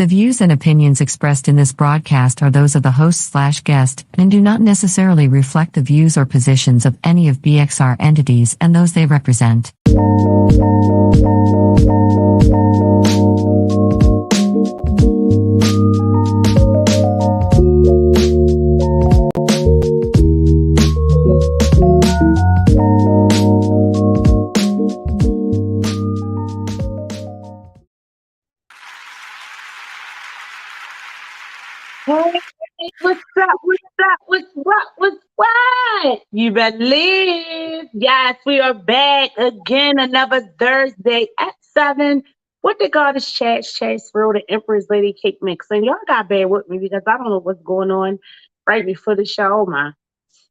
The views and opinions expressed in this broadcast are those of the host/guest and do not necessarily reflect the views or positions of any of BXR entities and those they represent. Hey, what's up? What's what? You better live. Yes, we are back again another Thursday at 7. What the God is Chats for the Empress Lady Cake Mix. And y'all got bad with me because I don't know what's going on right before the show. My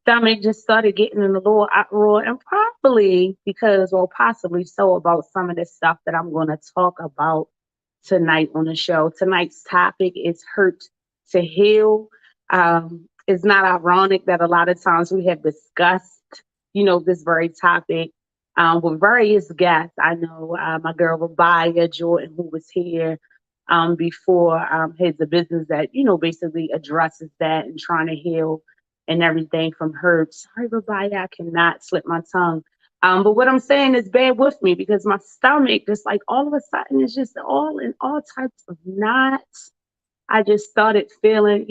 stomach just started getting in a little uproar, and probably because, or possibly so, about some of the stuff that I'm going to talk about tonight on the show. Tonight's topic is hurt to heal. It's not ironic that a lot of times we have discussed, this very topic with various guests. I know my girl Rabia Jordan, who was here before, has a business that, basically addresses that and trying to heal and everything from hurt. Sorry, Rabia, I cannot slip my tongue. But what I'm saying is bear with me because my stomach just like all of a sudden is just all in all types of knots. I just started feeling,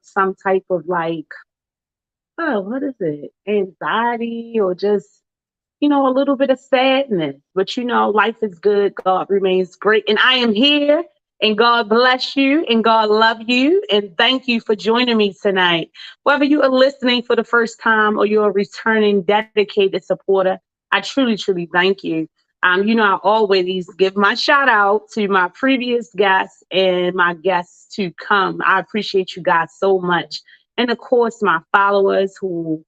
some type of like, what is it? Anxiety or just, a little bit of sadness. But, life is good. God remains great. And I am here. And God bless you. And God love you. And thank you for joining me tonight. Whether you are listening for the first time or you're a returning dedicated supporter, I truly, truly thank you. I always give my shout out to my previous guests and my guests to come. I appreciate you guys so much. And of course, my followers who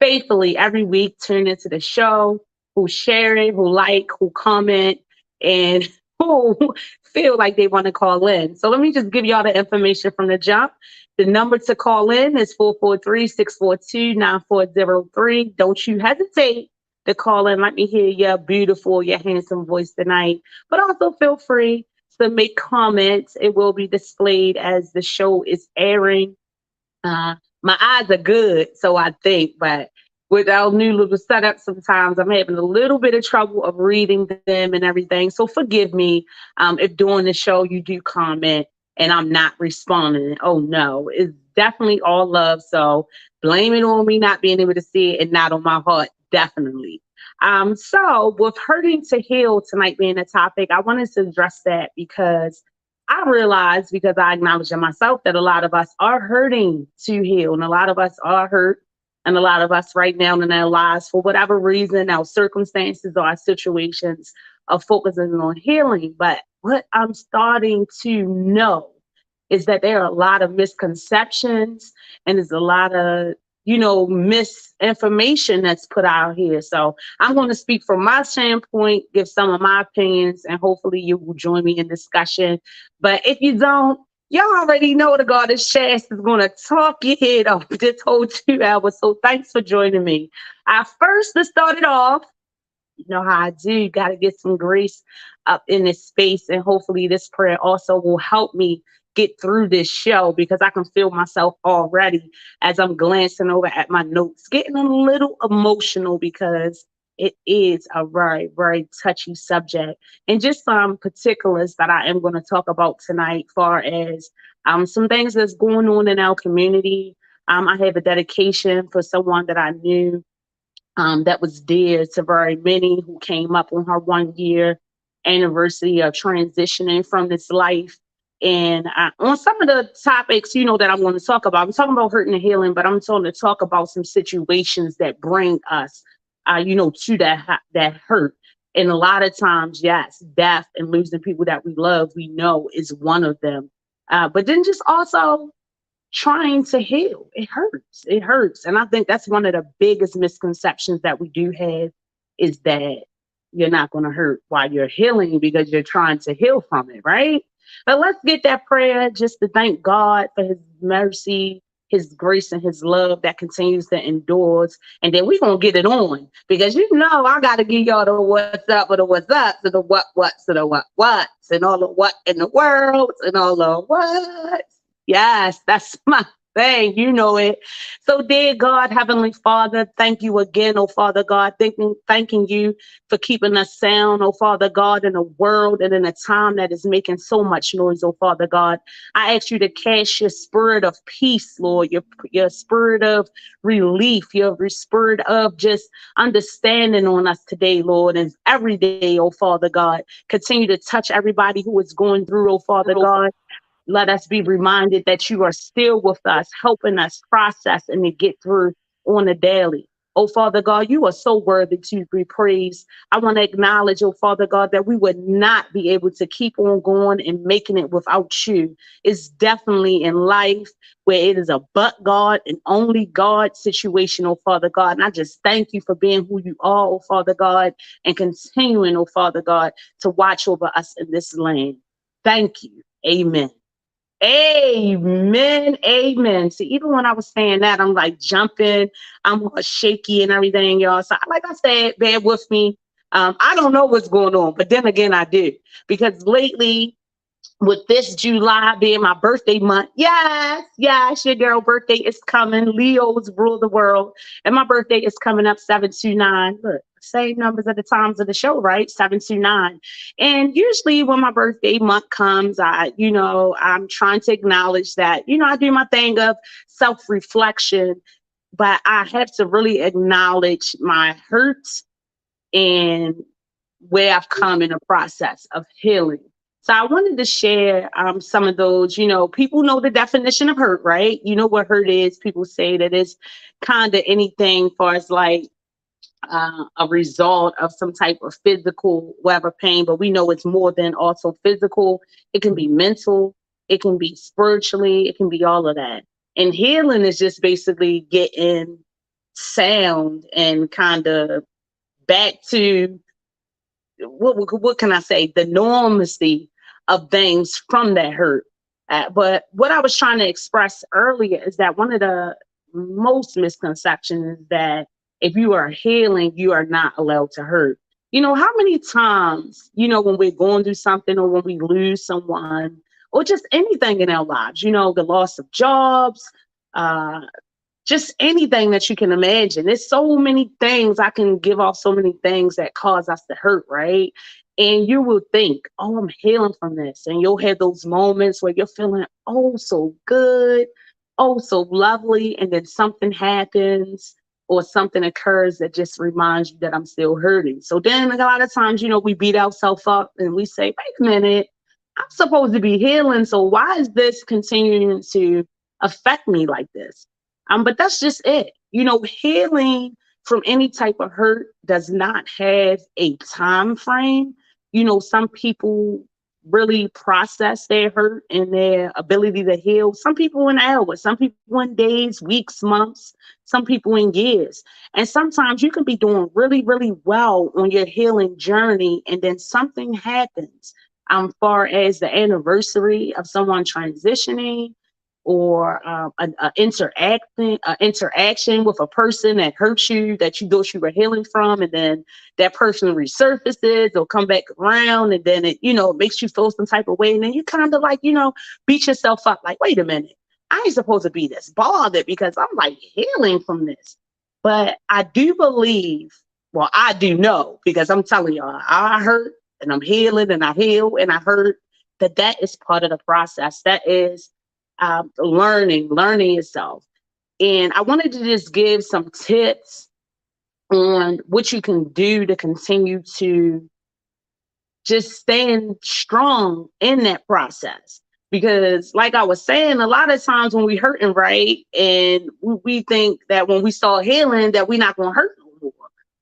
faithfully every week tune into the show, who share it, who like, who comment, and who feel like they want to call in. So let me just give y'all the information from the jump. The number to call in is 443-642-9403. Don't you hesitate to call in. Let me hear your beautiful, your handsome voice tonight. But also feel free to make comments. It will be displayed as the show is airing. My eyes are good, so I think, but with our new little setup, sometimes I'm having a little bit of trouble of reading them and everything. So forgive me if during the show you do comment and I'm not responding. Oh no, it's definitely all love. So blame it on me not being able to see it and not on my heart. Definitely. So with hurting to heal tonight being a topic, I wanted to address that because I realized, because I acknowledge in myself that a lot of us are hurting to heal, and a lot of us are hurt, and a lot of us right now in our lives, for whatever reason, our circumstances or our situations are focusing on healing. But what I'm starting to know is that there are a lot of misconceptions and there's a lot of misinformation that's put out here. So I'm going to speak from my standpoint, give some of my opinions, and hopefully you will join me in discussion. But if you don't, y'all already know the Goddess Chats is going to talk your head off this whole 2 hours. So thanks for joining me. First, to start it off, you know how I do. You got to get some grace up in this space. And hopefully this prayer also will help me get through this show because I can feel myself already as I'm glancing over at my notes, getting a little emotional because it is a very, very touchy subject. And just some particulars that I am going to talk about tonight, far as some things that's going on in our community. I have a dedication for someone that I knew that was dear to very many, who came up on her 1 year anniversary of transitioning from this life. And on some of the topics, that I'm going to talk about, I'm talking about hurting and healing, but I'm going to talk about some situations that bring us, to that hurt. And a lot of times, yes, death and losing people that we love, we know is one of them. But then just also trying to heal. It hurts. It hurts. And I think that's one of the biggest misconceptions that we do have, is that you're not going to hurt while you're healing because you're trying to heal from it, right? But let's get that prayer just to thank God for his mercy, his grace and his love that continues to endure. And then we're going to get it on because I got to give y'all the what's up or the what's up to the what's to the what's and all the what in the world and all the what. Yes, that's my thing. You know it. So, dear God, Heavenly Father, thank you again, oh Father God, thanking you for keeping us sound, oh Father God, in a world and in a time that is making so much noise, oh Father God. I ask you to cast your spirit of peace, Lord, your spirit of relief, your spirit of just understanding on us today, Lord, and every day, oh Father God. Continue to touch everybody who is going through, oh Father God. Let us be reminded that you are still with us, helping us process and to get through on a daily. Oh, Father God, you are so worthy to be praised. I want to acknowledge, oh, Father God, that we would not be able to keep on going and making it without you. It's definitely in life where it is a but God and only God situation, oh, Father God. And I just thank you for being who you are, oh, Father God, and continuing, oh, Father God, to watch over us in this land. Thank you. Amen. Amen. Amen. See, even when I was saying that, I'm like jumping, I'm all shaky and everything, y'all. So, like I said, bear with me. I don't know what's going on, but then again, I do. Because lately, with this July being my birthday month, yes, your girl birthday is coming. Leo's rule the world. And my birthday is coming up 729. Look, same numbers at the times of the show, right? 729. And usually when my birthday month comes, I'm trying to acknowledge that, I do my thing of self-reflection, but I have to really acknowledge my hurts and where I've come in the process of healing. So I wanted to share some of those, people know the definition of hurt, right? You know what hurt is. People say that it's kind of anything far as like a result of some type of physical, whatever pain, but we know it's more than also physical. It can be mental, it can be spiritually, it can be all of that. And healing is just basically getting sound and kind of back to what can I say? The normalcy of things from that hurt. But what I was trying to express earlier is that one of the most misconceptions is that if you are healing, you are not allowed to hurt. How many times, when we're going through something or when we lose someone or just anything in our lives, the loss of jobs, just anything that you can imagine. There's so many things. I can give off so many things that cause us to hurt, right? And you will think, oh, I'm healing from this. And you'll have those moments where you're feeling, oh, so good, oh, so lovely. And then something happens or something occurs that just reminds you that I'm still hurting. So then a lot of times, we beat ourselves up and we say, wait a minute, I'm supposed to be healing. So why is this continuing to affect me like this? But that's just it. Healing from any type of hurt does not have a time frame. Some people really process their hurt and their ability to heal. Some people in hours, some people in days, weeks, months, some people in years. And sometimes you can be doing really, really well on your healing journey, and then something happens. Far as the anniversary of someone transitioning, or an interaction with a person that hurt you, that you thought you were healing from, and then that person resurfaces or come back around, and then it makes you feel some type of way, and then you kind of like beat yourself up, like, wait a minute, I ain't supposed to be this bothered because I'm like healing from this. But I do believe, well, I do know, because I'm telling y'all, I hurt and I'm healing and I heal and I hurt, that is part of the process. That is learning yourself. And I wanted to just give some tips on what you can do to continue to just stand strong in that process. Because like I was saying, a lot of times when we hurting, right, and we think that when we start healing that we're not going to hurt no more.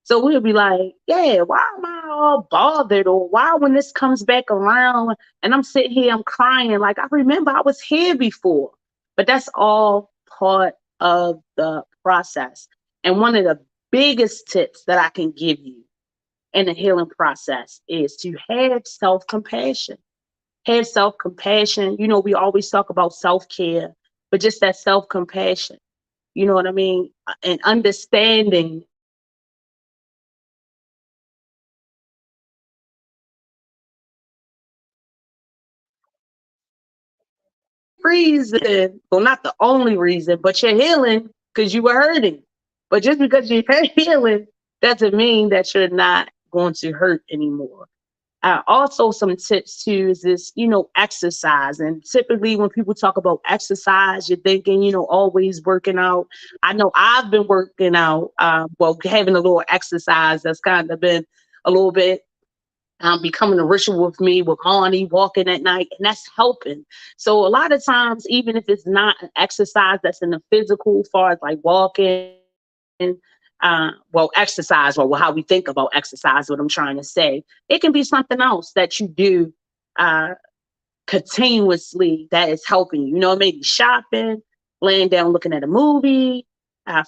So we'll be like, yeah, why am I all bothered? Or why when this comes back around and I'm sitting here, I'm crying, like I remember I was here before. But that's all part of the process. And one of the biggest tips that I can give you in the healing process is to have self-compassion. Have self-compassion. We always talk about self-care. but just that self-compassion. You know what I mean? And understanding reason, well, not the only reason, but you're healing because you were hurting. But just because you're healing doesn't mean that you're not going to hurt anymore. Also, some tips too is this, exercise. And typically, when people talk about exercise, you're thinking, always working out. I know I've been working out, having a little exercise that's kind of been a little bit becoming a ritual with me with Honey walking at night, and that's helping. So a lot of times, even if it's not an exercise that's in the physical, as far as like walking, exercise, or how we think about exercise, what I'm trying to say, it can be something else that you do uh, continuously that is helping you. Maybe shopping, laying down, looking at a movie.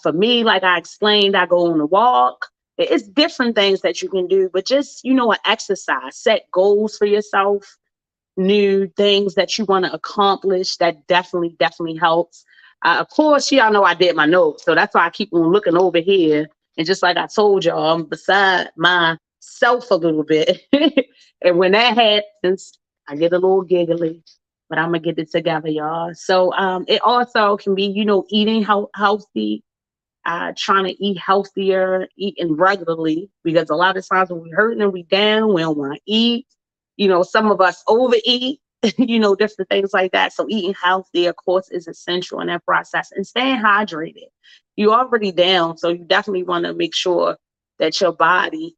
For me, like I explained, I go on a walk. It's different things that you can do, but just, an exercise, set goals for yourself, new things that you want to accomplish. That definitely, definitely helps. Of course, y'all know I did my notes, so that's why I keep on looking over here. And just like I told y'all, I'm beside myself a little bit. And when that happens, I get a little giggly, but I'm gonna get it together, y'all. So it also can be, eating healthy, trying to eat healthier, eating regularly, because a lot of times when we're hurting and we down, we don't want to eat. Some of us overeat, different things like that. So eating healthy, of course, is essential in that process, and staying hydrated. You're already down, so you definitely want to make sure that your body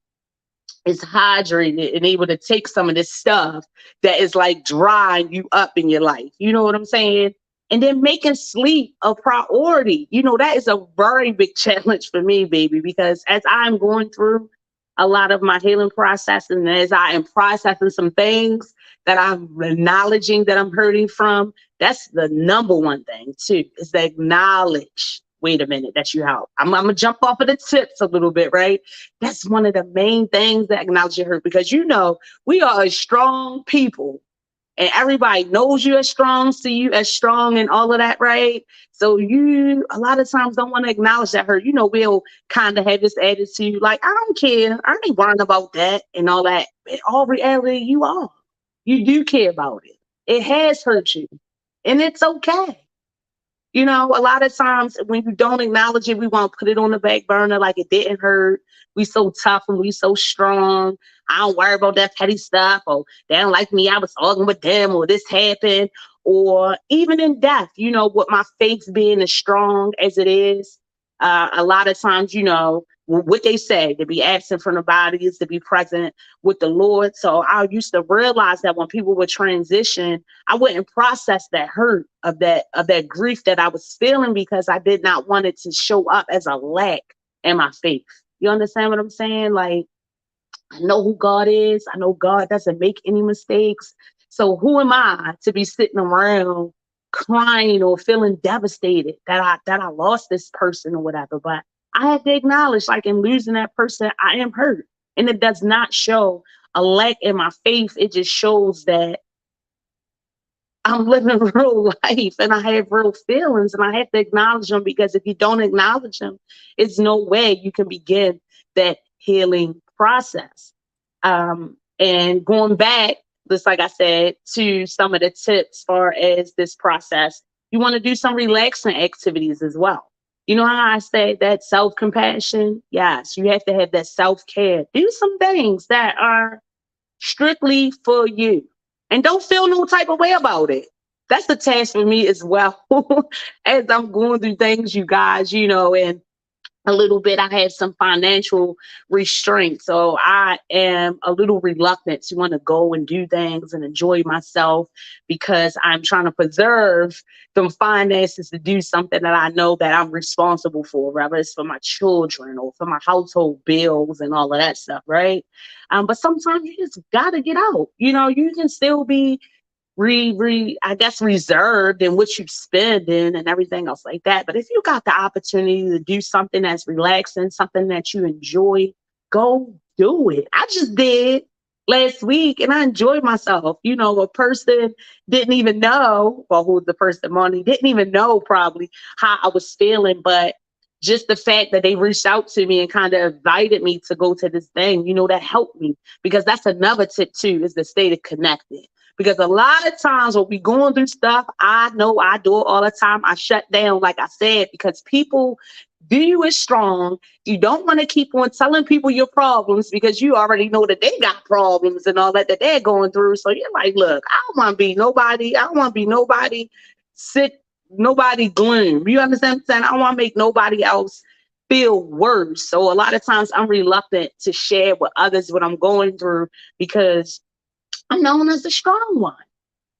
is hydrated and able to take some of this stuff that is like drying you up in your life. You know what I'm saying? And then making sleep a priority. That is a very big challenge for me, baby, because as I'm going through a lot of my healing process, and as I am processing some things that I'm acknowledging that I'm hurting from, that's the number one thing too, is to acknowledge, wait a minute, that you help. I'm going to jump off of the tips a little bit, right? That's one of the main things, that acknowledge your hurt, because we are a strong people, and everybody knows you as strong, see you as strong, and all of that, right? So you a lot of times don't want to acknowledge that hurt. We'll kind of have this attitude like, I don't care, I ain't worrying about that and all that. In all reality, you do care about it. It has hurt you, and it's okay. A lot of times when you don't acknowledge it, we want to put it on the back burner like it didn't hurt. We so tough and we so strong. I don't worry about that petty stuff, or they don't like me, I was arguing with them, or this happened. Or even in death, with my faith being as strong as it is, a lot of times, what they say, to be absent from the body is to be present with the Lord. So I used to realize that when people would transition, I wouldn't process that hurt of that grief that I was feeling, because I did not want it to show up as a lack in my faith. You understand what I'm saying? Like, I know who God is. I know God doesn't make any mistakes. So who am I to be sitting around crying or feeling devastated that I lost this person or whatever? But I had to acknowledge, like, in losing that person, I am hurt. And it does not show a lack in my faith. It just shows that I'm living real life and I have real feelings, and I have to acknowledge them, because if you don't acknowledge them, it's no way you can begin that healing process. And going back, just like I said, to some of the tips as far as this process, you want to do some relaxing activities as well. You know how I say that self-compassion? Yes, you have to have that self-care. Do some things that are strictly for you. And don't feel no type of way about it. That's the task for me as well. As I'm going through things, you guys, and a little bit, I have some financial restraint. So I am a little reluctant to want to go and do things and enjoy myself, because I'm trying to preserve some finances to do something that I know that I'm responsible for, whether it's for my children or for my household bills and all of that stuff, right? But sometimes you just got to get out. You can still be I guess reserved in what you spend in and everything else like that. But if you got the opportunity to do something that's relaxing, something that you enjoy, go do it. I just did. last week and I enjoyed myself. A person didn't even know, well, who was the person, Money, didn't even know probably how I was feeling, but just the fact that they reached out to me and kind of invited me to go to this thing, that helped me, because that's another tip too, is to stay connected. Because a lot of times when we going through stuff, I know I do it all the time. I shut down, like I said, because people view you as strong. You don't want to keep on telling people your problems because you already know that they got problems and all that they're going through. So you're like, look, I don't want to be nobody. I don't want to be nobody sick, nobody gloom. You understand what I'm saying? I don't want to make nobody else feel worse. So a lot of times I'm reluctant to share with others what I'm going through because I'm known as the strong one.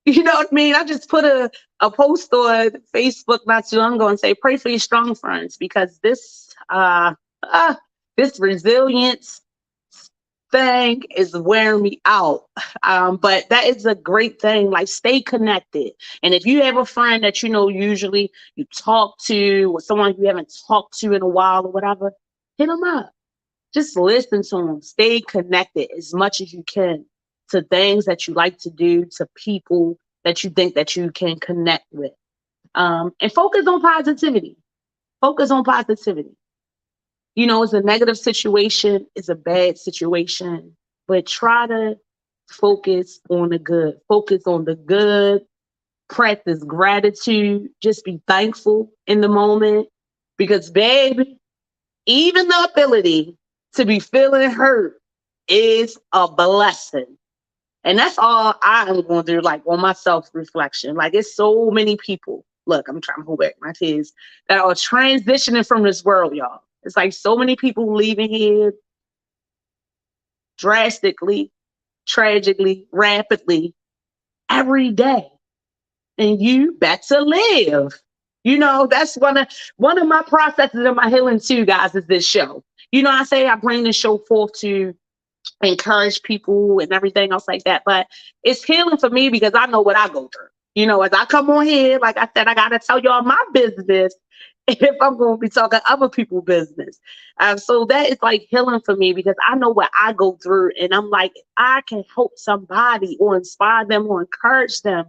You know what I mean? I just put a post on Facebook not too long ago and say, pray for your strong friends, because this resilience thing is wearing me out. But that is a great thing. Like, stay connected. And if you have a friend that usually you talk to, or someone you haven't talked to in a while or whatever, hit them up. Just listen to them. Stay connected as much as you can to things that you like to do, to people that you think that you can connect with. And focus on positivity. Focus on positivity. It's a negative situation, it's a bad situation, but try to focus on the good. Focus on the good. Practice gratitude. Just be thankful in the moment. Because, baby, even the ability to be feeling hurt is a blessing. And that's all I am going to do, like, on my self-reflection. Like, it's so many people. Look, I'm trying to hold back my tears, that are transitioning from this world, y'all. It's like so many people leaving here drastically, tragically, rapidly every day. And you better live. That's one of my processes of my healing too, guys, is this show. I say I bring this show forth to encourage people and everything else like that. But it's healing for me because I know what I go through. As I come on here, like I said, I got to tell y'all my business if I'm going to be talking other people's business. So that is like healing for me because I know what I go through. And I'm like, I can help somebody or inspire them or encourage them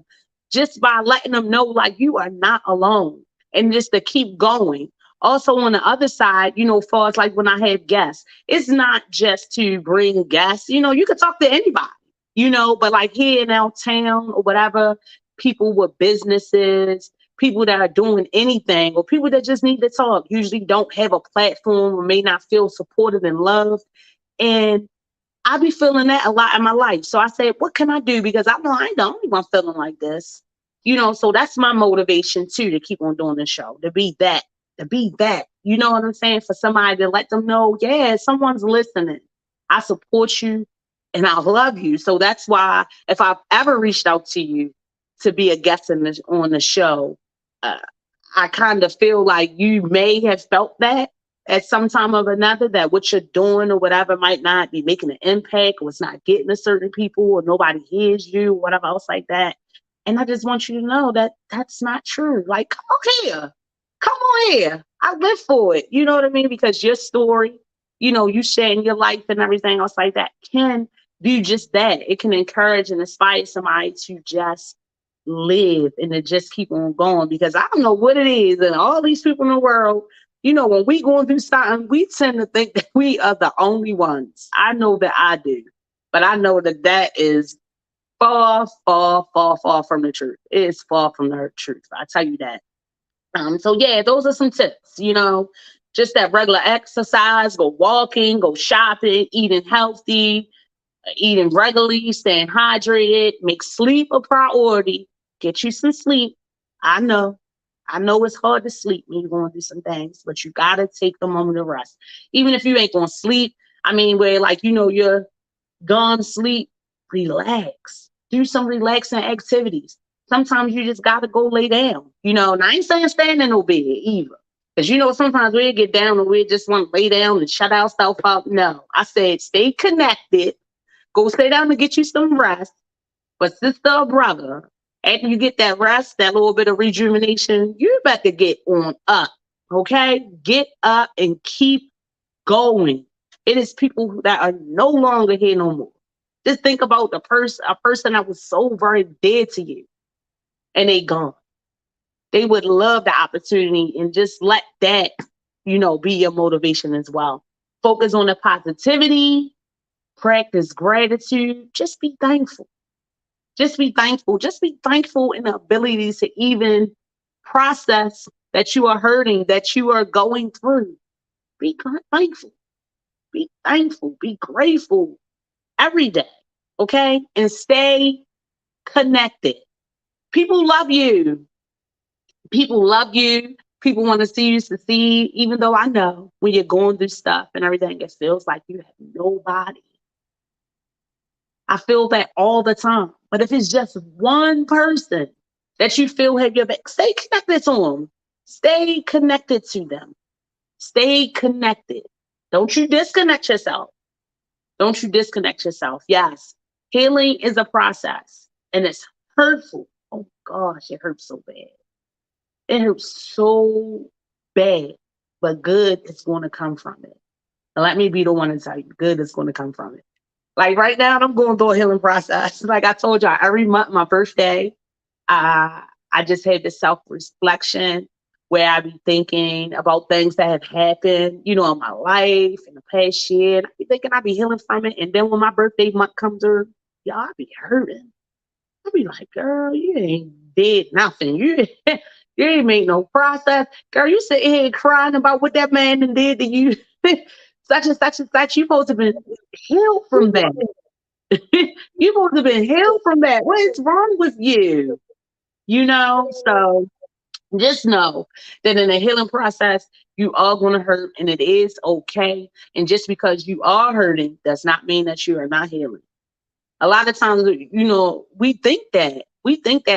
just by letting them know, like, you are not alone, and just to keep going. Also, on the other side, as far as like when I have guests, it's not just to bring guests. You could talk to anybody, but like here in our town or whatever, people with businesses, people that are doing anything, or people that just need to talk, usually don't have a platform or may not feel supported and loved. And I be feeling that a lot in my life. So I said, what can I do? Because I know I ain't the only one feeling like this. So that's my motivation too, to keep on doing the show, to be that. You know what I'm saying? For somebody to let them know, yeah, someone's listening. I support you and I love you. So that's why if I've ever reached out to you to be a guest on the show, I kind of feel like you may have felt that at some time or another, that what you're doing or whatever might not be making an impact, or it's not getting to certain people, or nobody hears you, or whatever else like that. And I just want you to know that that's not true. Like, come on here. Come on here. I live for it. You know what I mean? Because your story, you sharing your life and everything else like that can do just that. It can encourage and inspire somebody to just live and to just keep on going, because I don't know what it is. And all these people in the world, when we going through something, we tend to think that we are the only ones. I know that I do, but I know that that is far, far, far, far from the truth. It is far from the truth. I tell you that. So yeah, those are some tips, just that regular exercise, go walking, go shopping, eating healthy, eating regularly, staying hydrated, make sleep a priority, get you some sleep. I know. I know it's hard to sleep when you're going through some things, but you got to take a moment of rest. Even if you ain't going to sleep, where like, you're gone to sleep, relax. Do some relaxing activities. Sometimes you just got to go lay down. And I ain't saying stand in no bed either. Because, sometimes we get down and we just want to lay down and shut ourselves up. No, I said stay connected. Go stay down and get you some rest. But sister or brother, after you get that rest, that little bit of rejuvenation, you better get on up. Okay? Get up and keep going. It is people that are no longer here no more. Just think about a person that was so very dear to you and they gone. They would love the opportunity and just let that, be your motivation as well. Focus on the positivity, practice gratitude, just be thankful. Just be thankful. Just be thankful in the ability to even process that you are hurting, that you are going through. Be thankful. Be thankful. Be grateful every day. Okay? And stay connected. People love you. People love you. People want to see you succeed, even though I know when you're going through stuff and everything, it feels like you have nobody. I feel that all the time. But if it's just one person that you feel have your back, stay connected to them. Stay connected to them. Stay connected. Don't you disconnect yourself. Don't you disconnect yourself. Yes, healing is a process and it's hurtful. Oh gosh, it hurts so bad. It hurts so bad, but good is going to come from it. And let me be the one to tell you, good is going to come from it. Like right now, I'm going through a healing process. Like I told y'all, every month, my birthday, I just had this self-reflection where I be thinking about things that have happened, in my life in the past year. And I be thinking I be healing from it. And then when my birthday month comes through, y'all, I be hurting. I be like, girl, you ain't did nothing. You ain't made no process. Girl, you sitting here crying about what that man did to you. Such and such and such. You supposed to be healed from that. You supposed to be healed from that. What is wrong with you? So just know that in the healing process, you are going to hurt and it is okay. And just because you are hurting does not mean that you are not healing. A lot of times, we think that.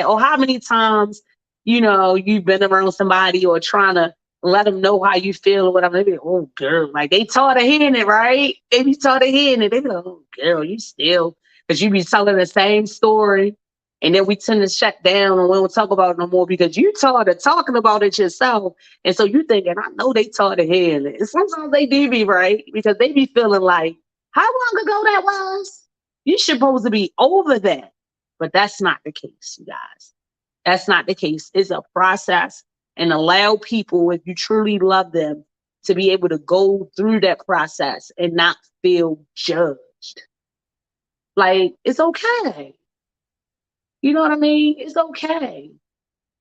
Oh, how many times, you've been around somebody or trying to let them know how you feel or whatever. They be, oh, girl, like they taught of hearing it, right? They be taught of hearing it. They be like, oh, girl, you still, because you be telling the same story. And then we tend to shut down and we don't talk about it no more because you taught of talking about it yourself. And so you thinking, I know they taught of hearing it. And sometimes they do be right because they be feeling like, how long ago that was? You're supposed to be over that. But that's not the case, you guys. That's not the case. It's a process and allow people, if you truly love them, to be able to go through that process and not feel judged. Like, it's okay. You know what I mean? It's okay.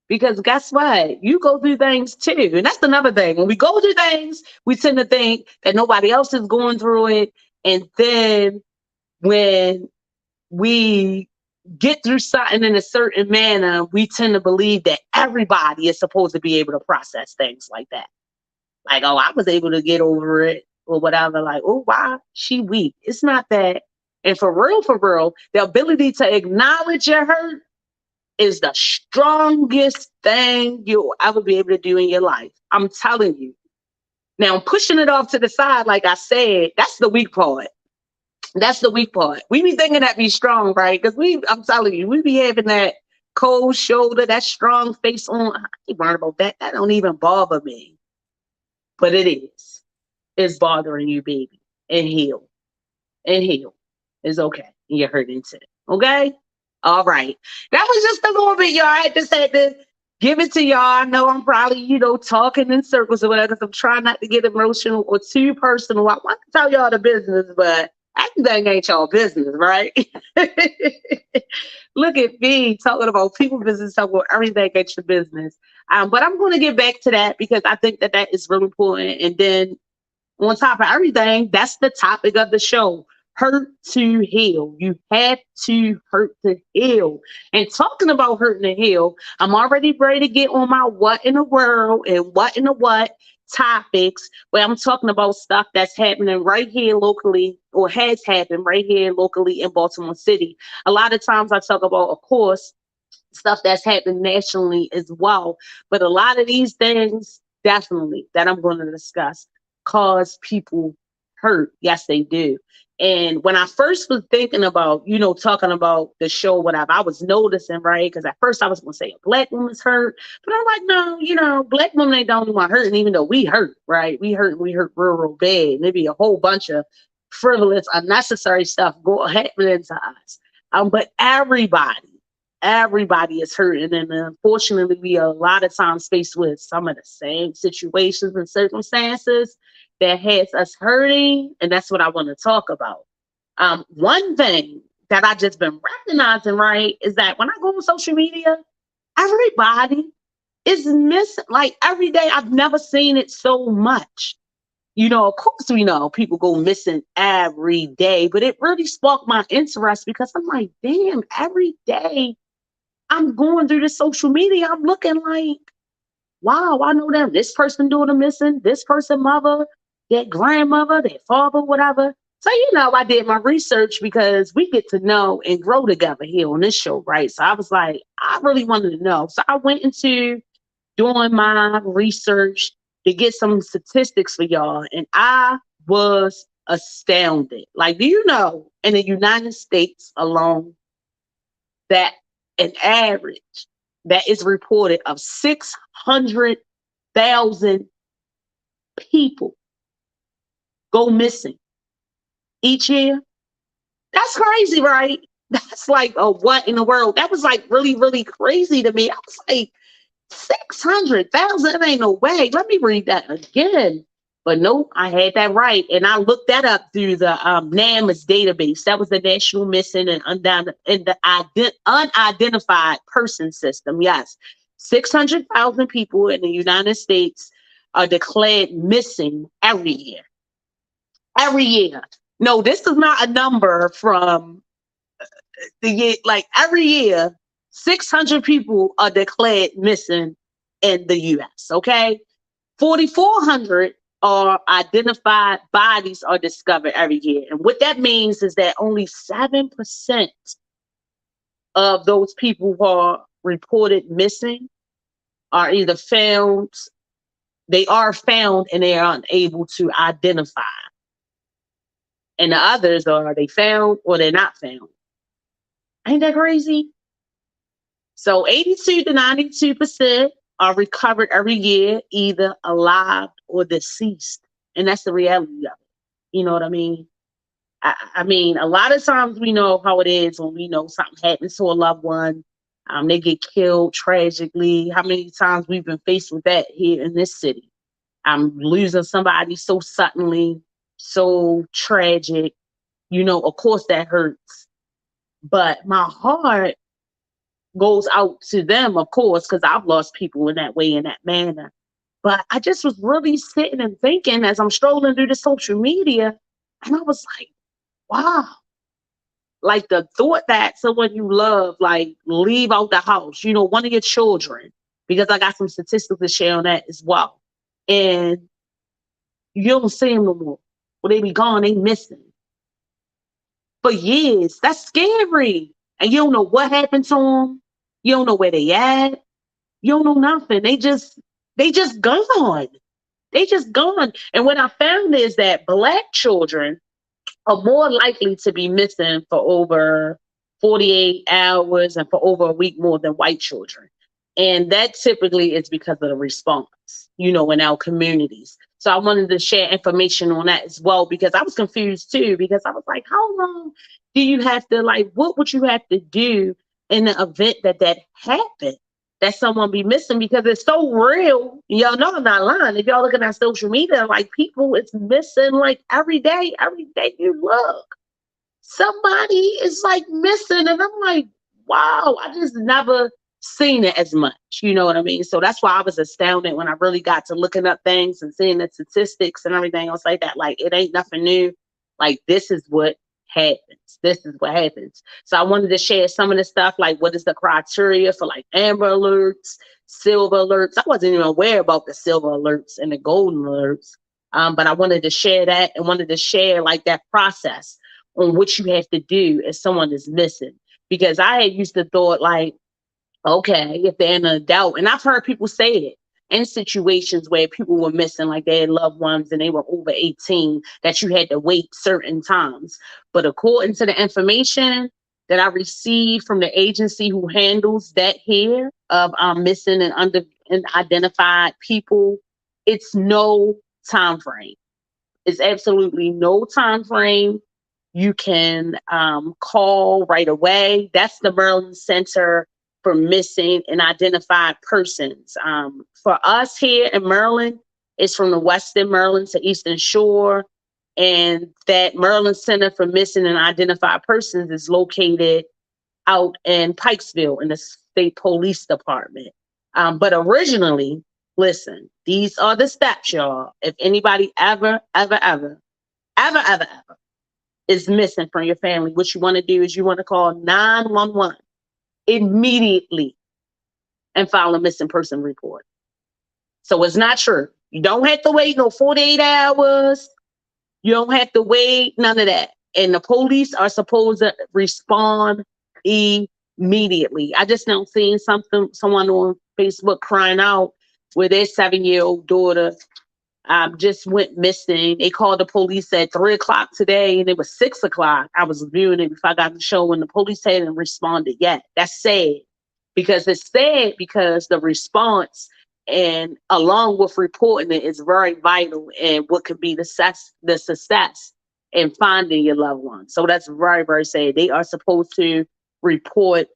Because guess what? You go through things too. And that's another thing. When we go through things, we tend to think that nobody else is going through it. And then when we get through something in a certain manner, we tend to believe that everybody is supposed to be able to process things like that. Like, oh, I was able to get over it or whatever. Like, oh, why? She weak. It's not that. And for real, the ability to acknowledge your hurt is the strongest thing you'll ever be able to do in your life. I'm telling you. Now, pushing it off to the side, like I said, that's the weak part. That's the weak part. We be thinking that be strong, right? Because I'm telling you, we be having that cold shoulder, that strong face on. I ain't worried about that. That don't even bother me. But it is. It's bothering you, baby. And heal. And heal. It's okay. You're hurting too. Okay? All right. That was just a little bit, y'all. I just had to give it to y'all. I know I'm probably, talking in circles or whatever, because I'm trying not to get emotional or too personal. I want to tell y'all the business, but everything ain't y'all business, right? Look at me talking about people business, talking about everything ain't your business. But I'm going to get back to that because I think that is really important. And then on top of everything, that's the topic of the show. Hurt to heal. You have to hurt to heal. And talking about hurting to heal, I'm already ready to get on my what in the world and what in the what topics where I'm talking about stuff that's happening right here locally or has happened right here locally in Baltimore City. A lot of times I talk about, of course, stuff that's happened nationally as well. But a lot of these things, definitely, that I'm going to discuss cause people hurt. Yes, they do. And when I first was thinking about, talking about the show, whatever, I was noticing, right? Because at first I was going to say a Black woman's hurt. But I'm like, no, Black women ain't the only one hurting, even though we hurt, right? We hurt real, real bad. And there'd be a whole bunch of frivolous, unnecessary stuff happening to us. But everybody is hurting. And unfortunately, we are a lot of times faced with some of the same situations and circumstances that has us hurting. And that's what I want to talk about. One thing that I just been recognizing, right, is that when I go on social media, everybody is missing. Like every day, I've never seen it so much. Of course, we know people go missing every day, but it really sparked my interest because I'm like, damn, every day I'm going through the social media, I'm looking like, wow, I know that this person doing a missing, this person mother, their grandmother, their father, whatever. So, I did my research because we get to know and grow together here on this show, right? So I was like, I really wanted to know. So I went into doing my research to get some statistics for y'all, and I was astounded. Like, do you know, in the United States alone, that an average that is reported of 600,000 people go missing each year? That's crazy, right? That's like, what in the world? That was like really, really crazy to me. I was like, 600,000? It ain't no way. Let me read that again. But no, I had that right. And I looked that up through the NAMS database. That was the National Missing and Unidentified Person System. Yes. 600,000 people in the United States are declared missing every year. Every year. No, this is not a number from the year. Like every year, 600 people are declared missing in the U.S., okay? 4,400 are identified bodies are discovered every year. And what that means is that only 7% of those people who are reported missing are either found, they are found and they are unable to identify. And the others are they found or they're not found. Ain't that crazy? So 82 to 92% are recovered every year, either alive or deceased. And that's the reality of it. You know what I mean? I mean, a lot of times we know how it is when we know something happens to a loved one. They get killed tragically. How many times we've been faced with that here in this city? Losing somebody so suddenly, so tragic. Of course that hurts. But my heart goes out to them, of course, because I've lost people in that way, in that manner. But I just was really sitting and thinking as I'm strolling through the social media, and I was like, wow. Like the thought that someone you love, like leave out the house, one of your children, because I got some statistics to share on that as well. And you don't see them no more. Well, they be gone, they missing. For years, that's scary. And you don't know what happened to them. You don't know where they at. You don't know nothing. They just gone. They just gone. And what I found is that Black children are more likely to be missing for over 48 hours and for over a week more than white children. And that typically is because of the response, in our communities. So I wanted to share information on that as well, because I was confused too, because I was like, how long do you have to, what would you have to do in the event that happened, that someone be missing? Because it's so real. Y'all know I'm not lying. If y'all looking at social media, people, it's missing every day you look. Somebody is missing. And I'm like, wow, I just never seen it as much. You know what I mean? So that's why I was astounded when I really got to looking up things and seeing the statistics and everything else like that. It ain't nothing new. This is what happens. This is what happens. So I wanted to share some of the stuff, what is the criteria for amber alerts, silver alerts. I wasn't even aware about the silver alerts and the golden alerts. But I wanted to share that and wanted to share that process on what you have to do if someone is missing. Because I had used to thought okay, if they're in an adult, and I've heard people say it in situations where people were missing, they had loved ones and they were over 18, that you had to wait certain times. But according to the information that I received from the agency who handles that here of missing and unidentified people, it's no time frame. It's absolutely no time frame. You can call right away. That's the Maryland Center for Missing and Identified Persons. For us here in Maryland, it's from the Western Maryland to Eastern Shore. And that Maryland Center for Missing and Identified Persons is located out in Pikesville in the state police department. But originally, listen, these are the steps, y'all. If anybody ever is missing from your family, what you want to do is you want to call 911 immediately and file a missing person report. So it's not true. You don't have to wait no 48 hours. You don't have to wait, none of that. And the police are supposed to respond immediately. I just now seen someone on Facebook crying out where their 7-year-old daughter just went missing. They called the police at 3:00 today, and it was 6:00. I was viewing it before I got the show, and the police hadn't responded yet. That's sad, because it's sad because the response and along with reporting it is very vital and what could be the success in finding your loved one. So that's very, very sad. They are supposed to report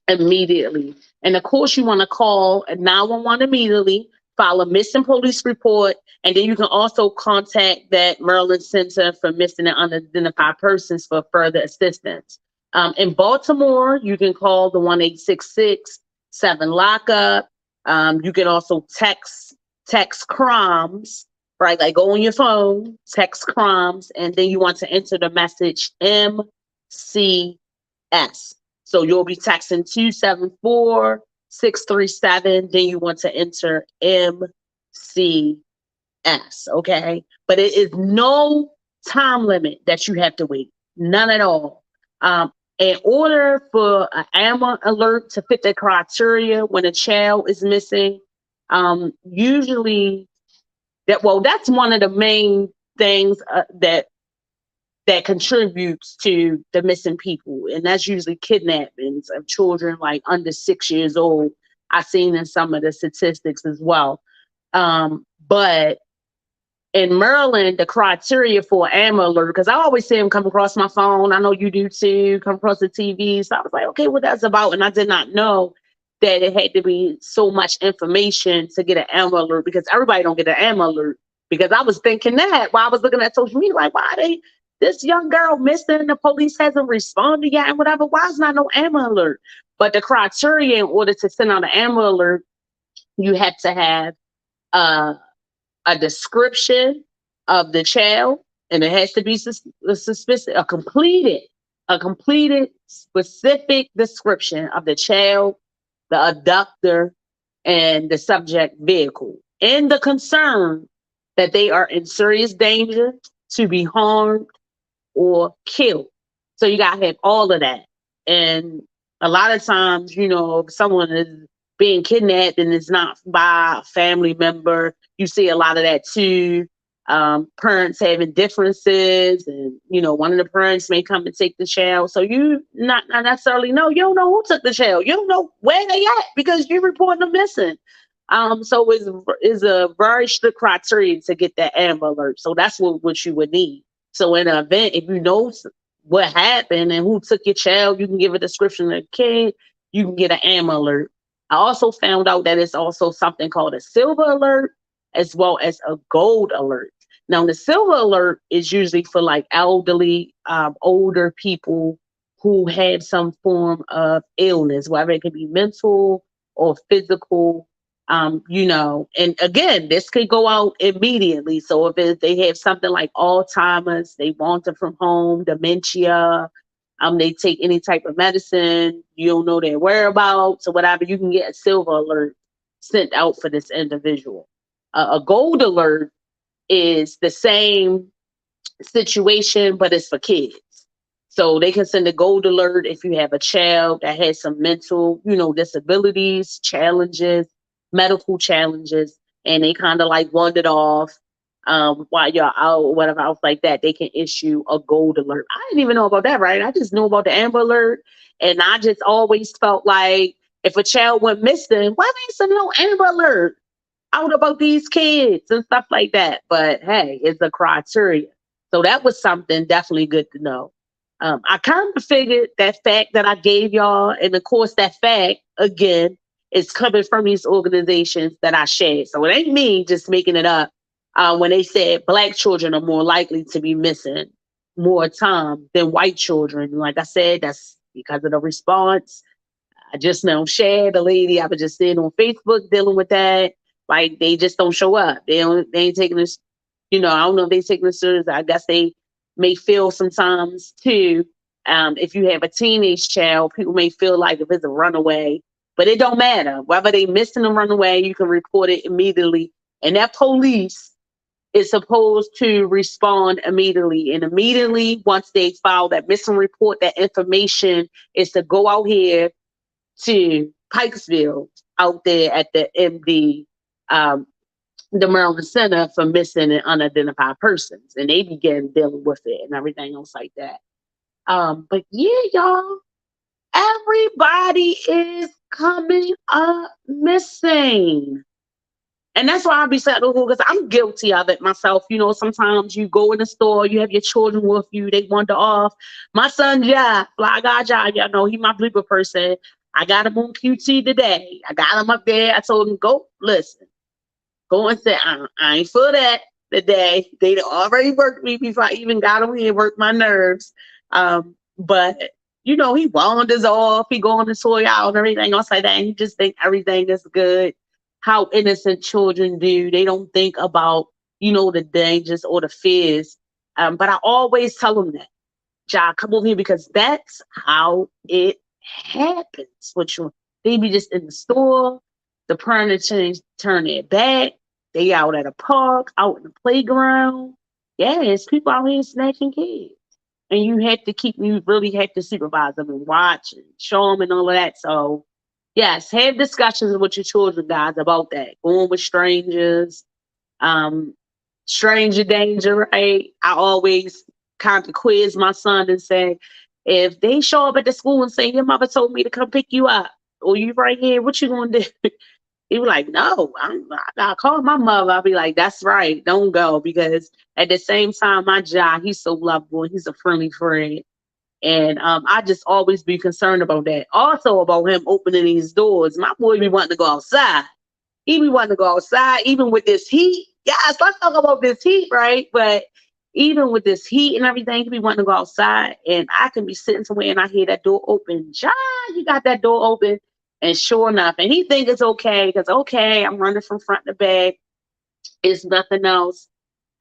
immediately. And of course, you want to call 911 immediately, file a missing police report, and then you can also contact that Maryland Center for Missing and Unidentified Persons for further assistance. In Baltimore, you can call the 1-866-7-LOCK-UP. You can also text crimes, right? Like go on your phone, text crimes, and then you want to enter the message MCS. So you'll be texting 274-637. Then you want to enter MCS, okay? But it is no time limit that you have to wait, none at all. In order for an AMA alert to fit the criteria when a child is missing, usually that's one of the main things that contributes to the missing people, and that's usually kidnappings of children like under 6 years old. I've seen in some of the statistics as well. But in Maryland, the criteria for AMA alert, because I always see them come across my phone. I know you do too, come across the TV. So I was like, okay, what that's about. And I did not know that it had to be so much information to get an AMA alert, because everybody don't get an AMA alert. Because I was thinking that while I was looking at social media, like, this young girl missing, the police hasn't responded yet and whatever. Why is not no AMA alert? But the criteria in order to send out an AMA alert, you have to have a description of the child, and it has to be a completed specific description of the child, the abductor, and the subject vehicle, and the concern that they are in serious danger to be harmed or killed. So you got to have all of that. And a lot of times, if someone is being kidnapped and it's not by a family member, you see a lot of that too. Parents having differences, and one of the parents may come and take the child. So you not necessarily know. You don't know who took the child. You don't know where they at because you reporting them missing. So it's a very strict criteria to get that AMA alert. So that's what you would need. So in an event, if you know what happened and who took your child, you can give a description of the kid. You can get an AMA alert. I also found out that it's also something called a silver alert as well as a gold alert. Now, the silver alert is usually for like elderly, older people who have some form of illness, whether it could be mental or physical, and again, this could go out immediately. So if they have something like Alzheimer's, they wander from home, dementia, they take any type of medicine, you don't know their whereabouts or whatever, you can get a silver alert sent out for this individual. A gold alert is the same situation, but it's for kids. So they can send a gold alert if you have a child that has some mental, disabilities, challenges, medical challenges, and they kind of like wandered off while you're out or whatever else like that. They can issue a gold alert. I didn't even know about that, right? I just knew about the Amber Alert, and I just always felt like if a child went missing, why they send no Amber Alert? out about these kids and stuff like that. But hey, it's a criteria. So that was something definitely good to know. I kind of figured that fact that I gave y'all, and of course, that fact again is coming from these organizations that I shared. So it ain't me just making it up. When they said Black children are more likely to be missing more time than white children, like I said, that's because of the response. I just now shared a lady I was just seeing on Facebook dealing with that. Like they just don't show up. They ain't taking this, I don't know if they taking this serious. I guess they may feel sometimes too. If you have a teenage child, people may feel like if it's a runaway, but it don't matter. Whether they missing a runaway, you can report it immediately. And that police is supposed to respond immediately. And immediately, once they file that missing report, that information is to go out here to Pikesville out there at the MD, the Maryland Center for Missing and Unidentified Persons. And they began dealing with it and everything else like that. But yeah, y'all, everybody is coming up missing. And that's why I be saying, because I'm guilty of it myself. Sometimes you go in the store, you have your children with you, they wander off. My son, Fly Guy y'all know he my bleeper person. I got him on QT today. I got him up there. I told him, go and say, I ain't for that today. They already worked me before I even got him here, worked my nerves. But he wanders off. He go on the toy out and everything else like that. And he just think everything is good. How innocent children do. They don't think about, the dangers or the fears. But I always tell them that, Ja, come over here because that's how it happens with you. They be just in the store, the parent turn their back, they out at a park, out in the playground. Yeah, it's people out here snatching kids. And you really have to supervise them and watch and show them and all of that. So yes, have discussions with your children, guys, about that. Going with strangers, stranger danger, right? I always kind of quiz my son and say, if they show up at the school and say, your mother told me to come pick you up, or you right here, what you gonna do? He was like, no, I gotta call my mother. I'll be like, that's right, don't go. Because at the same time, my job, he's so lovable. He's a friendly friend. And I just always be concerned about that. Also about him opening these doors. My boy be wanting to go outside. He be wanting to go outside, even with this heat. Yes, let's talk about this heat, right? But even with this heat and everything, he be wanting to go outside. And I can be sitting somewhere and I hear that door open. John, you got that door open. And sure enough, and he think it's okay because, okay, I'm running from front to back. It's nothing else.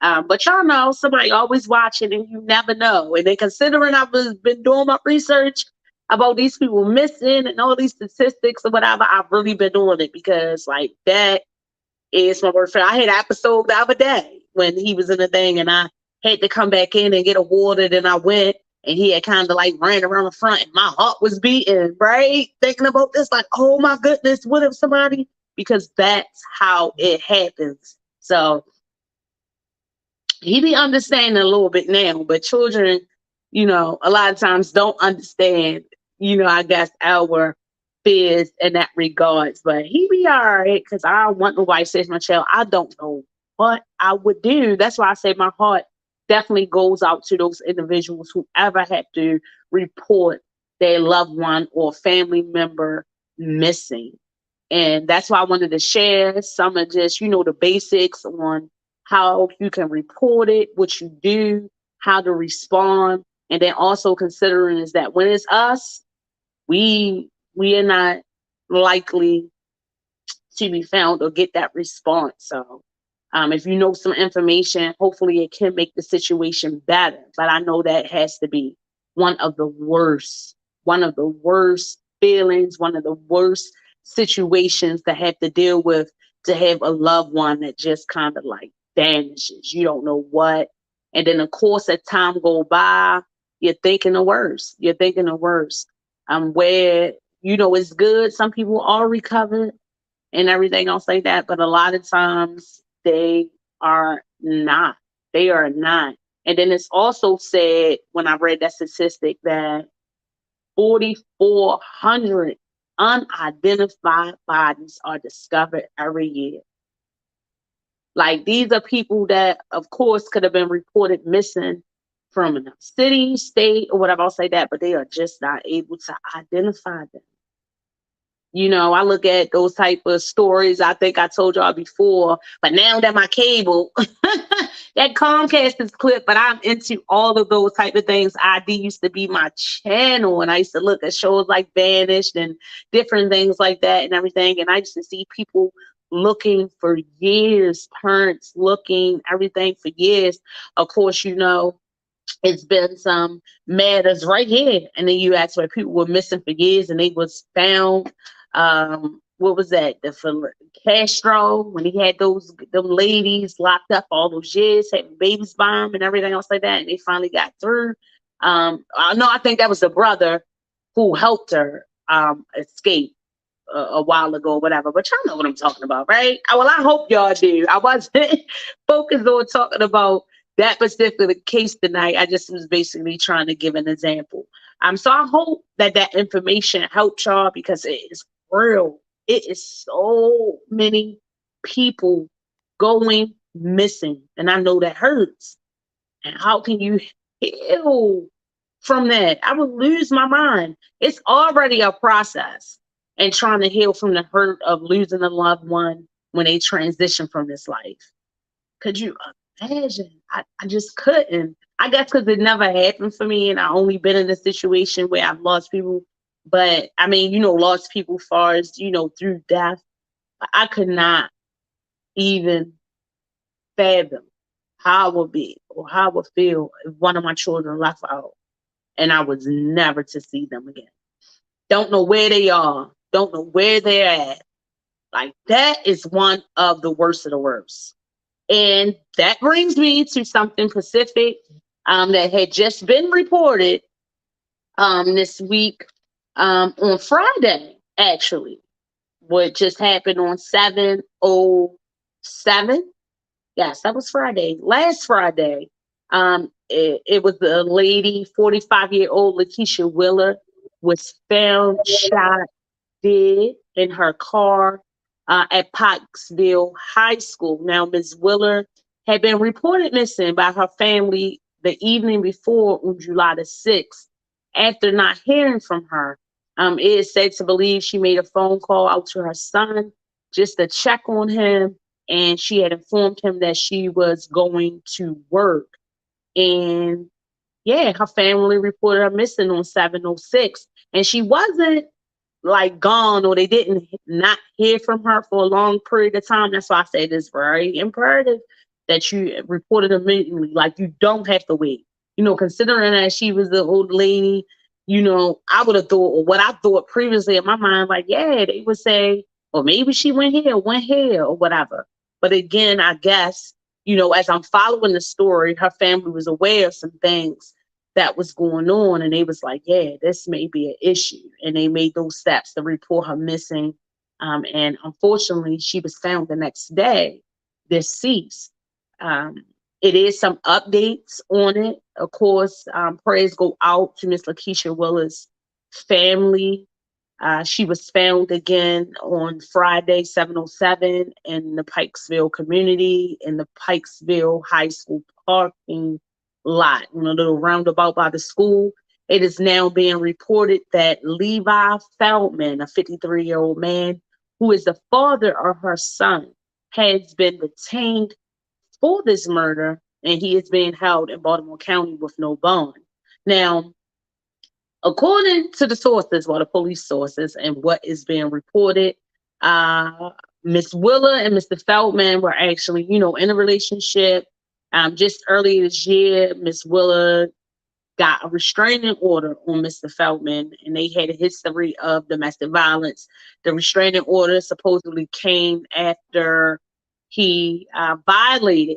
But y'all know somebody always watching and you never know. And then considering I've been doing my research about these people missing and all these statistics or whatever, I've really been doing it because like that is my word for it. I had an episode the other day when he was in the thing and I had to come back in and get awarded and I went and he had kind of like ran around the front and my heart was beating, right? Thinking about this, like, oh my goodness, what if somebody, because that's how it happens. So he be understanding a little bit now, but children, a lot of times don't understand, I guess our fears in that regards. But he be all right because I don't want nobody to say to my child, I don't know what I would do. That's why I say my heart definitely goes out to those individuals who ever had to report their loved one or family member missing. And that's why I wanted to share some of just, the basics on how you can report it, what you do, how to respond. And then also considering is that when it's us, we are not likely to be found or get that response. So if you know some information, hopefully it can make the situation better. But I know that has to be one of the worst feelings, one of the worst situations to have to deal with, to have a loved one that just kind of like vanishes. You don't know what. And then of course, as time go by, you're thinking the worst. Where, it's good. Some people are recovered and everything else like that. But a lot of times they are not. They are not. And then it's also said when I read that statistic that 4,400 unidentified bodies are discovered every year. Like, these are people that, of course, could have been reported missing from a city, state, or whatever. I'll say that, but they are just not able to identify them. I look at those type of stories. I think I told y'all before, but now that my cable, that Comcast is clipped, but I'm into all of those type of things. ID used to be my channel, and I used to look at shows like Vanished and different things like that and everything. And I used to see people looking for years, parents looking, everything for years. Of course, it's been some matters right here in the U.S. where people were missing for years and they was found. What was that? Castro, when he had them ladies locked up all those years, having babies by him and everything else like that, and they finally got through. I think that was the brother who helped her escape a while ago, or whatever. But y'all know what I'm talking about, right? Well, I hope y'all do. I wasn't focused on talking about that particular case tonight. I just was basically trying to give an example. So I hope that information helped y'all, because it is real. It is so many people going missing, and I know that hurts. And how can you heal from that? I would lose my mind. It's already a process, and trying to heal from the hurt of losing a loved one when they transition from this life. Could you imagine? I just couldn't. I guess because it never happened for me, and I only been in a situation where I've lost people. But I mean, lost people far as, through death. I could not even fathom how I would be or how I would feel if one of my children left out and I was never to see them again. Don't know where they are. Don't know where they're at. Like, that is one of the worst of the worst. And that brings me to something specific that had just been reported this week on Friday, actually. What just happened on 7/07. Yes, that was Friday. Last Friday. It was a lady, 45-year-old Lakeisha Willer, was found shot dead in her car at Pikesville High School. Now, Ms. Willer had been reported missing by her family the evening before, on July the 6th, after not hearing from her. It is said to believe she made a phone call out to her son just to check on him, and she had informed him that she was going to work. And yeah, her family reported her missing on 7/06, and she wasn't like gone, or they didn't not hear from her for a long period of time. That's why I said it's very imperative that you report it immediately. Like, you don't have to wait. Considering that she was the old lady, I would have thought, or what I thought previously in my mind, like, yeah, they would say, or maybe she went here, or whatever. But again, I guess, as I'm following the story, her family was aware of some things that was going on, and they was like, yeah, this may be an issue, and they made those steps to report her missing. And unfortunately, she was found the next day deceased. It is some updates on it. Of course, prayers go out to Miss Lakeisha Willer's family. She was found again on Friday, 7/07, in the Pikesville community, in the Pikesville High School parking lot, a little roundabout by the school. It is now being reported that Levi Feldman, a 53-year-old man, who is the father of her son, has been detained for this murder, and he is being held in Baltimore County with no bond. Now, according to the sources, the police sources, and what is being reported, Miss Willer and Mr. Feldman were actually, in a relationship. Just earlier this year, Miss Willer got a restraining order on Mr. Feldman, and they had a history of domestic violence. The restraining order supposedly came after he violated,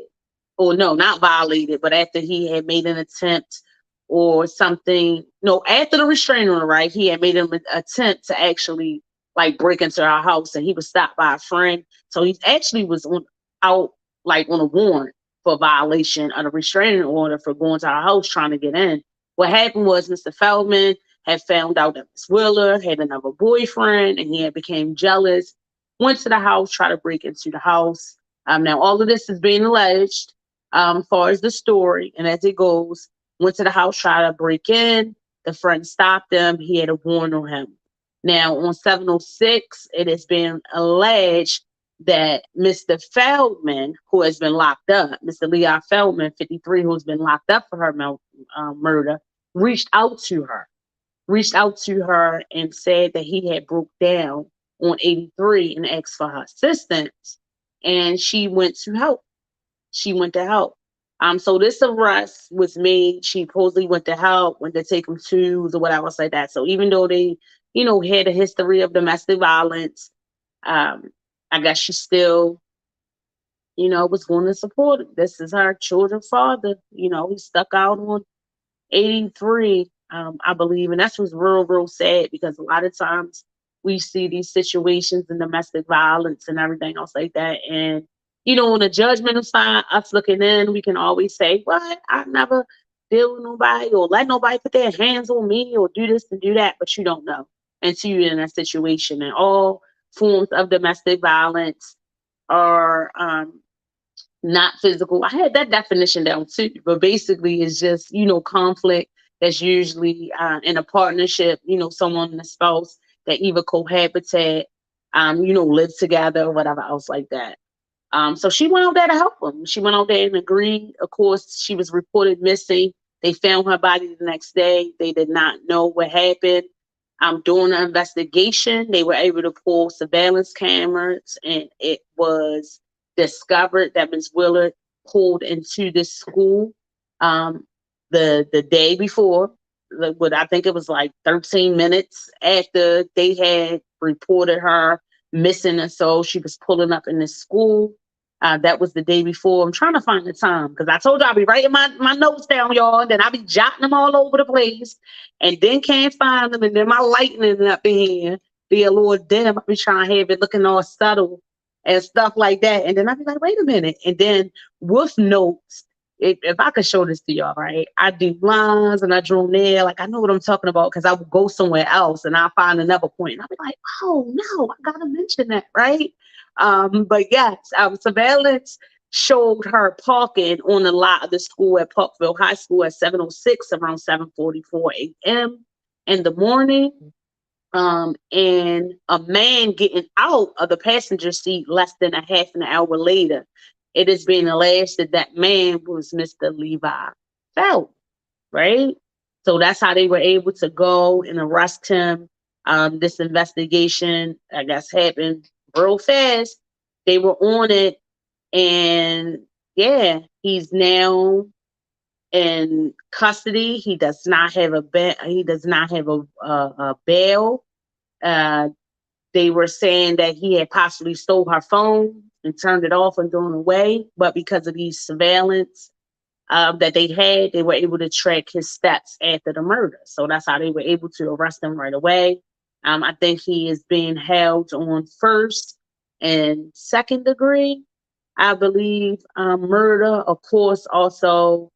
or no, not violated, but after he had made an attempt or something. No, after the restraining order, right? He had made an attempt to actually like break into our house, and he was stopped by a friend. So he actually was out on a warrant for violation of the restraining order for going to our house trying to get in. What happened was Mr. Feldman had found out that Miss Willer had another boyfriend, and he had became jealous, went to the house, tried to break into the house. Now, all of this is being alleged, as far as the story, and as it goes, went to the house, tried to break in. The friend stopped him. He had a warrant on him. Now, on 706, it has been alleged that Mr. Feldman, who has been locked up, Mr. Leon Feldman, 53, who's been locked up for her murder, reached out to her and said that he had broke down on 83 and asked for her assistance, and she went to help. She went to help. So this arrest was made. She supposedly went to help, went to take him to or whatever like that. So even though they, had a history of domestic violence, I guess she still, was going to support it. This is her children's father. He stuck out on 83, I believe. And that's what's real, real sad, because a lot of times we see these situations in domestic violence and everything else like that. And, on the judgmental side, us looking in, we can always say, what? I never deal with nobody or let nobody put their hands on me or do this and do that. But you don't know until you're in that situation. And all forms of domestic violence are not physical. I had that definition down too, but basically it's just, conflict that's usually in a partnership, someone and a spouse that either cohabitate, live together or whatever else like that. So she went out there to help him. She went out there and agreed. Of course, she was reported missing. They found her body the next day. They did not know what happened. During the investigation, they were able to pull surveillance cameras, and it was discovered that Ms. Willard pulled into this school the day before. But I think it was like 13 minutes after they had reported her missing, and so she was pulling up in this school. That was the day before. I'm trying to find the time because I told you I'll be writing my notes down, y'all, and then I'll be jotting them all over the place, and then can't find them, and then my lightning up in here be a little dim. I'll be trying to have it looking all subtle and stuff like that, and then I'll be like, wait a minute, and then with notes. If I could show this to y'all, right? I do lines and I draw there, like I know what I'm talking about, because I would go somewhere else and I'll find another point and I'll be like, oh no, I gotta mention that, right? But yes, surveillance showed her parking on the lot of the school at Parkville High School at 7:06 around 7:44 a.m. in the morning. And a man getting out of the passenger seat less than a half an hour later. It is being alleged that that man was Mr. Levi Feld, right? So that's how they were able to go and arrest him. This investigation, I guess, happened real fast. They were on it, and yeah, he's now in custody. He does not have a bail. They were saying that he had possibly stole her phone and turned it off and thrown it away, but because of these surveillance that they were able to track his steps after the murder. So that's how they were able to arrest him right away. I think he is being held on first and second degree, I believe, murder. Of course, also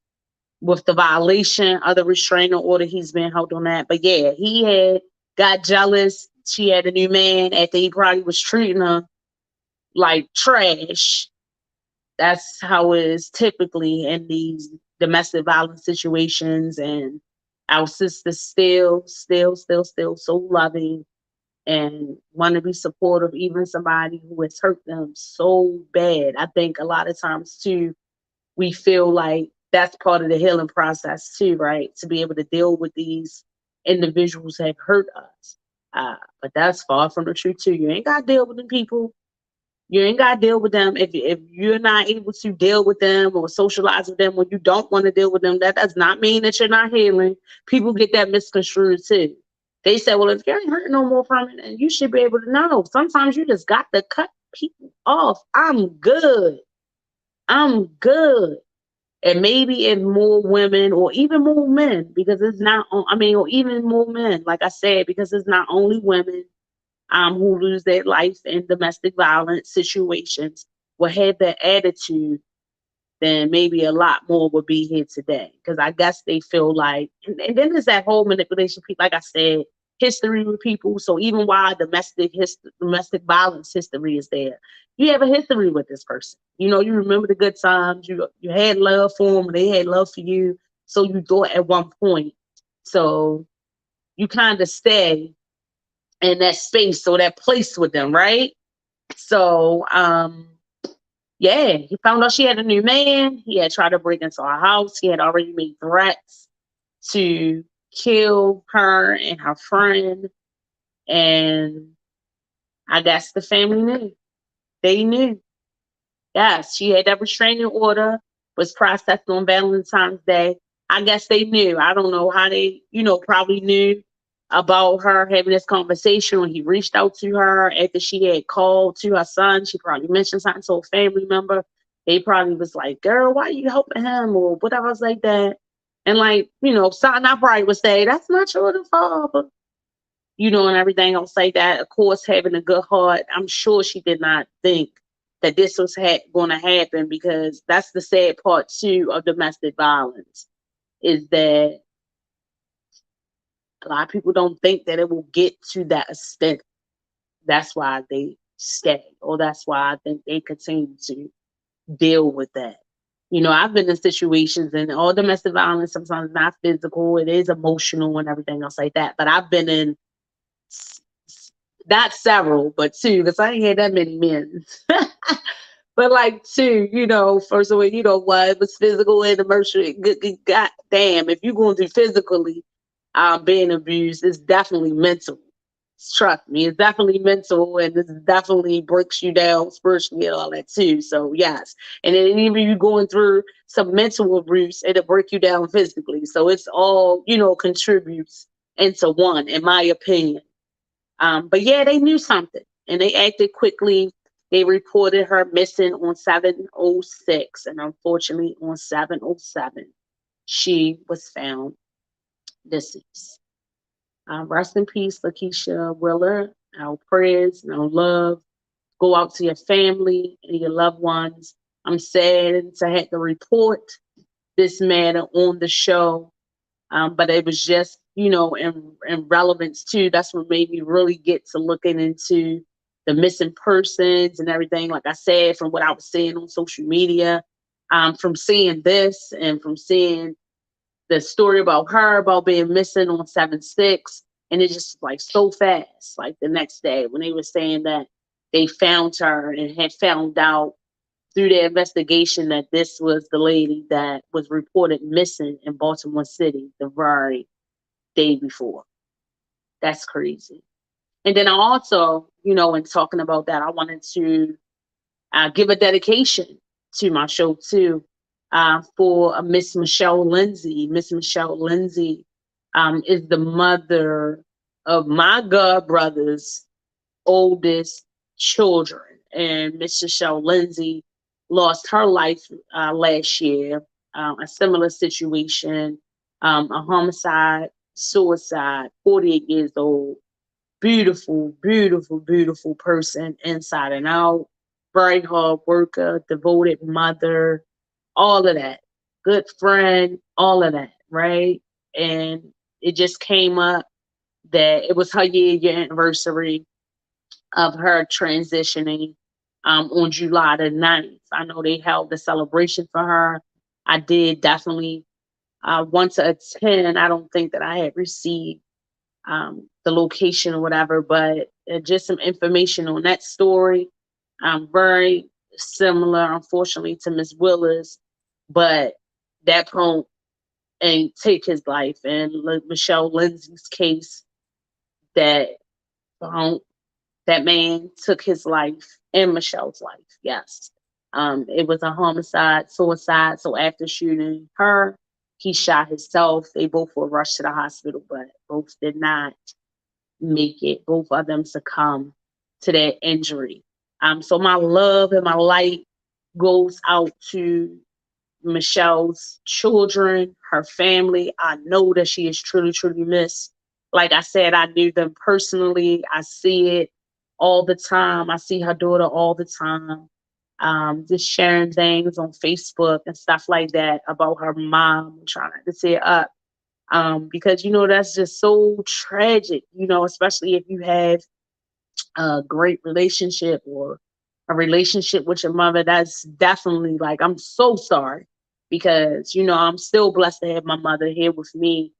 with the violation of the restraining order, he's been held on that. But yeah, he had got jealous. She had a new man after he probably was treating her like trash. That's how it is typically in these domestic violence situations. And our sister's still so loving and want to be supportive, even somebody who has hurt them so bad. I think a lot of times too, we feel like that's part of the healing process too, right? To be able to deal with these individuals who have hurt us. But that's far from the truth too. You ain't got to deal with them people. You ain't got to deal with them. If you're not able to deal with them or socialize with them when you don't want to deal with them, that does not mean that you're not healing. People get that misconstrued too. They say, well, if you ain't hurting no more from it, then you should be able to know. Sometimes you just got to cut people off. I'm good. And maybe if more women or even more men, because it's not, or even more men, like I said, because it's not only women who lose their life in domestic violence situations will have that attitude, then maybe a lot more would be here today. Because I guess they feel like, and then there's that whole manipulation piece, like I said, history with people. So even while domestic violence history is there, you have a history with this person. You know, you remember the good times. You had love for them. They had love for you. So you thought at one point. So you kind of stay in that space or that place with them, right? So yeah, he found out she had a new man. He had tried to break into her house. He had already made threats to kill her and her friend. And I guess the family knew. They knew. Yes, she had that restraining order, was processed on Valentine's Day. I guess they knew. I don't know how they, probably knew about her having this conversation when he reached out to her after she had called to her son. She probably mentioned something to a family member. They probably was like, girl, why are you helping him? Or whatever was like that. And like, something I probably would say, that's not your father. And everything else like that. Of course, having a good heart, I'm sure she did not think that this was going to happen, because that's the sad part too of domestic violence, is that a lot of people don't think that it will get to that extent. That's why they stay, or that's why I think they continue to deal with that. I've been in situations, and all domestic violence sometimes not physical, it is emotional and everything else like that. But I've been in not several, but two, because I ain't had that many men. But like two, first of all, what it was physical and emotional. God damn, if you're going to do physically being abused, it's definitely mental. Trust me, it's definitely mental, and this definitely breaks you down spiritually and all that too. So yes, and then even you going through some mental abuse, it'll break you down physically. So it's all contributes into one, in my opinion. But yeah, they knew something, and they acted quickly. They reported her missing on 706, and unfortunately on 707, she was found deceased. Rest in peace, Lakeisha Willer. Our prayers and our love go out to your family and your loved ones. I'm sad to have to report this matter on the show. But it was just, in relevance too. That's what made me really get to looking into the missing persons and everything. Like I said, from what I was seeing on social media, from seeing this and from seeing the story about her about being missing on 7/6, and it just like so fast. Like the next day when they were saying that they found her and had found out through their investigation that this was the lady that was reported missing in Baltimore City the very day before. That's crazy. And then I also, in talking about that, I wanted to give a dedication to my show too, for Miss Michelle Lindsay. Miss Michelle Lindsay is the mother of my god brother's oldest children. And Miss Michelle Lindsay lost her life last year. A similar situation, a homicide, suicide, 48 years old. Beautiful, beautiful, beautiful person inside and out. Very hard worker, devoted mother, all of that. Good friend, all of that, right? And it just came up that it was her year anniversary of her transitioning on July the 9th. I know they held the celebration for her. I did definitely want to attend. I don't think that I had received the location or whatever, but just some information on that story. Very similar, unfortunately, to Miss Willis, but that punk ain't take his life. And Michelle Lindsay's case, that punk, that man took his life and Michelle's life. Yes. It was a homicide, suicide. So after shooting her, he shot himself. They both were rushed to the hospital, but both did not make it. Both of them succumb to that injury. So my love and my light goes out to Michelle's children, her family. I know that she is truly, truly missed. Like I said, I knew them personally. I see it all the time. I see her daughter all the time. Just sharing things on Facebook and stuff like that about her mom, trying not to tear up. Because, that's just so tragic, especially if you have a great relationship or a relationship with your mother. That's definitely like, I'm so sorry because, I'm still blessed to have my mother here with me.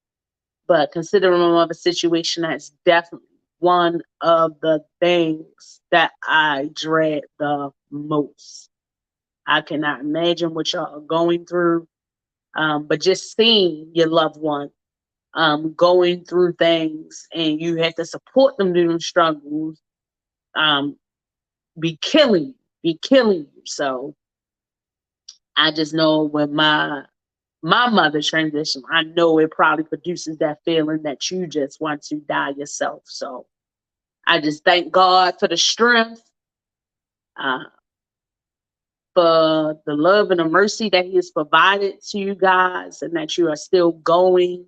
But considering my mother's situation, that's definitely one of the things that I dread the most. I cannot imagine what y'all are going through. But just seeing your loved one going through things and you have to support them through them struggles, um, be killing you. So I just know when my mother transitioned, I know it probably produces that feeling that you just want to die yourself. So I just thank God for the strength, uh, for the love and the mercy that He has provided to you guys, and that you are still going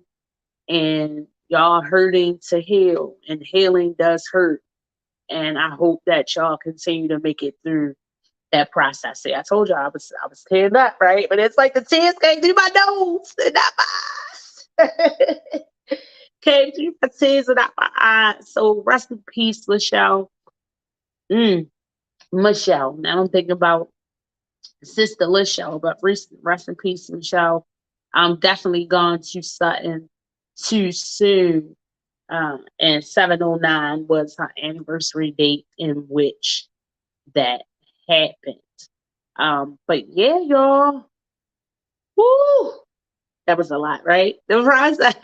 and y'all hurting to heal, and healing does hurt. And I hope that y'all continue to make it through that process. See, I told you I was tearing up, right? But it's like the tears came through my nose and not my eyes. Came through my tears and not my eyes. So rest in peace, Michelle. Michelle. Now I'm thinking about Sister Michelle, but rest in peace, Michelle. I'm definitely gone to Sutton too soon. And 709 was her anniversary date in which that happened. But yeah, y'all. Woo! That was a lot, right? The process.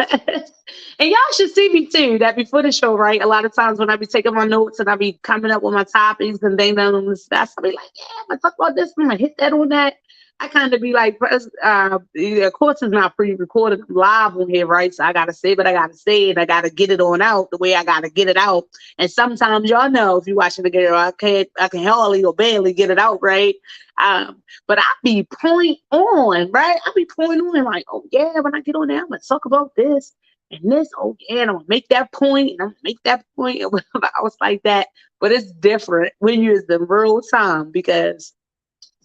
And y'all should see me too. That before the show, right? A lot of times when I be taking my notes and I be coming up with my topics and things on the stats, I be like, yeah, I'm gonna talk about this, I'm gonna hit that on that. I kind of be like, of course, it's not pre-recorded, I'm live on here, right? So I gotta say what I gotta say, and I gotta get it on out the way I gotta get it out. And sometimes y'all know if you're watching the girl, I can hardly or barely get it out, right? But I be point on, right? I be point on like, oh yeah, when I get on there, I'm gonna talk about this and this. Oh yeah, and I'm gonna make that point, and I'm gonna make that point. I was like that, but it's different when you're in real time because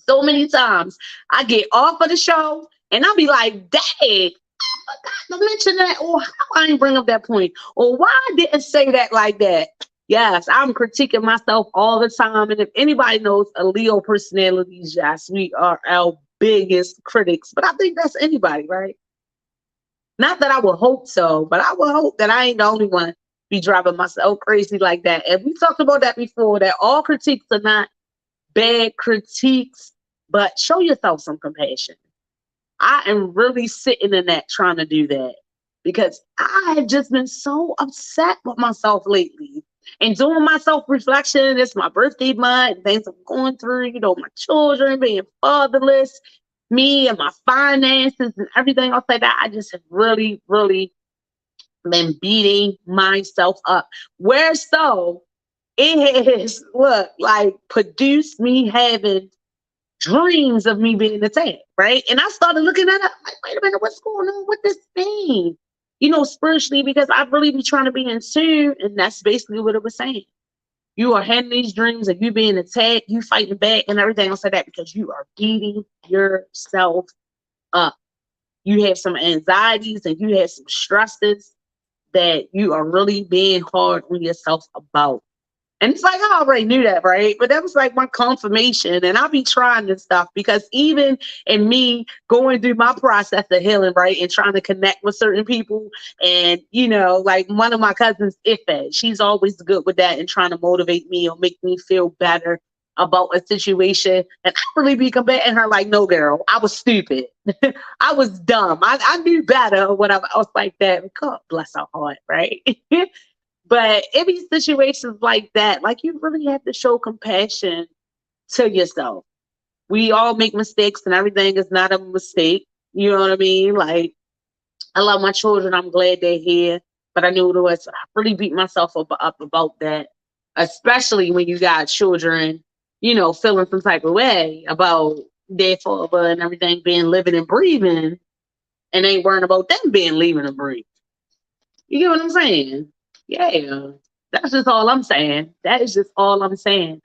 so many times I get off of the show and I'll be like, dang, I forgot to mention that, or how I didn't bring up that point, or why I didn't say that like that. Yes, I'm critiquing myself all the time. And if anybody knows a Leo personalities, yes, we are our biggest critics. But I think that's anybody, right? Not that I would hope so, but I would hope that I ain't the only one be driving myself crazy like that. And we talked about that before, that all critiques are not bad critiques, but show yourself some compassion. I am really sitting in that, trying to do that, because I have just been so upset with myself lately. And doing my self-reflection, it's my birthday month, things I'm going through, my children being fatherless, me and my finances and everything else like that. I just have really, really been beating myself up. Where so it has, look, like produced me having dreams of me being attacked, right? And I started looking at it like, wait a minute, what's going on with this thing? Spiritually, because I really be trying to be in tune, and that's basically what it was saying. You are having these dreams of you being attacked, you fighting back, and everything else like that because you are beating yourself up. You have some anxieties and you have some stresses that you are really being hard on yourself about. And it's like, I already knew that, right? But that was like my confirmation. And I'll be trying this stuff because even in me going through my process of healing, right, and trying to connect with certain people, and, like one of my cousins, Ife, she's always good with that and trying to motivate me or make me feel better about a situation. And I really be combating her like, no, girl, I was stupid. I was dumb. I knew better when I was like that. God bless her heart, right? But it be situations like that, like you really have to show compassion to yourself. We all make mistakes and everything is not a mistake. You know what I mean? Like, I love my children. I'm glad they're here. But I knew it was, I really beat myself up about that, especially when you got children, feeling some type of way about their father and everything being living and breathing, and ain't worrying about them being living and breathing. You get what I'm saying? Yeah. That's just all I'm saying. That is just all I'm saying.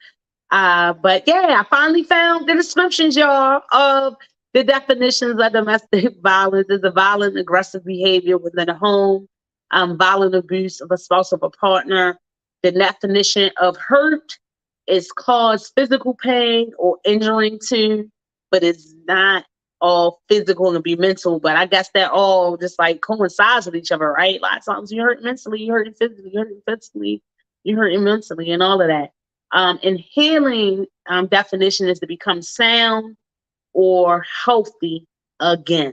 But yeah, I finally found the descriptions, y'all, of The definitions of domestic violence is a violent, aggressive behavior within a home, violent abuse of a spouse or a partner. The definition of hurt is cause physical pain or injuring to, but it's not all physical and be mental. But I guess that all just like coincides with each other, right? A lot of times you hurt mentally, you hurt physically, you hurt physically, you hurt mentally, and all of that. And healing definition is to become sound or healthy again.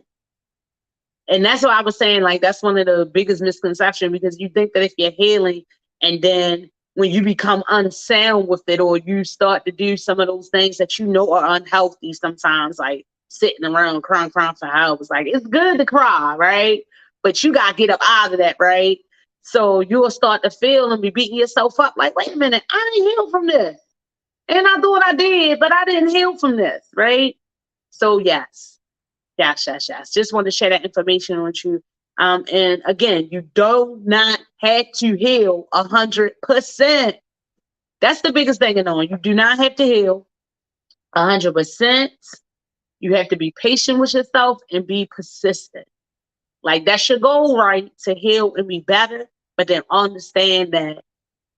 And that's what I was saying, like, that's one of the biggest misconceptions, because you think that if you're healing and then when you become unsound with it, or you start to do some of those things that you know are unhealthy sometimes, like sitting around crying for hours, like, it's good to cry, right? But you got to get up out of that, right? So you'll start to feel and be beating yourself up like, wait a minute, I didn't heal from this. And I thought I did, but I didn't heal from this, right? So yes. Just want to share that information with you. And again, you do not have to heal 100%. That's the biggest thing to know. You do not have to heal 100%. You have to be patient with yourself and be persistent. Like, that's your goal, right? To heal and be better. But then understand that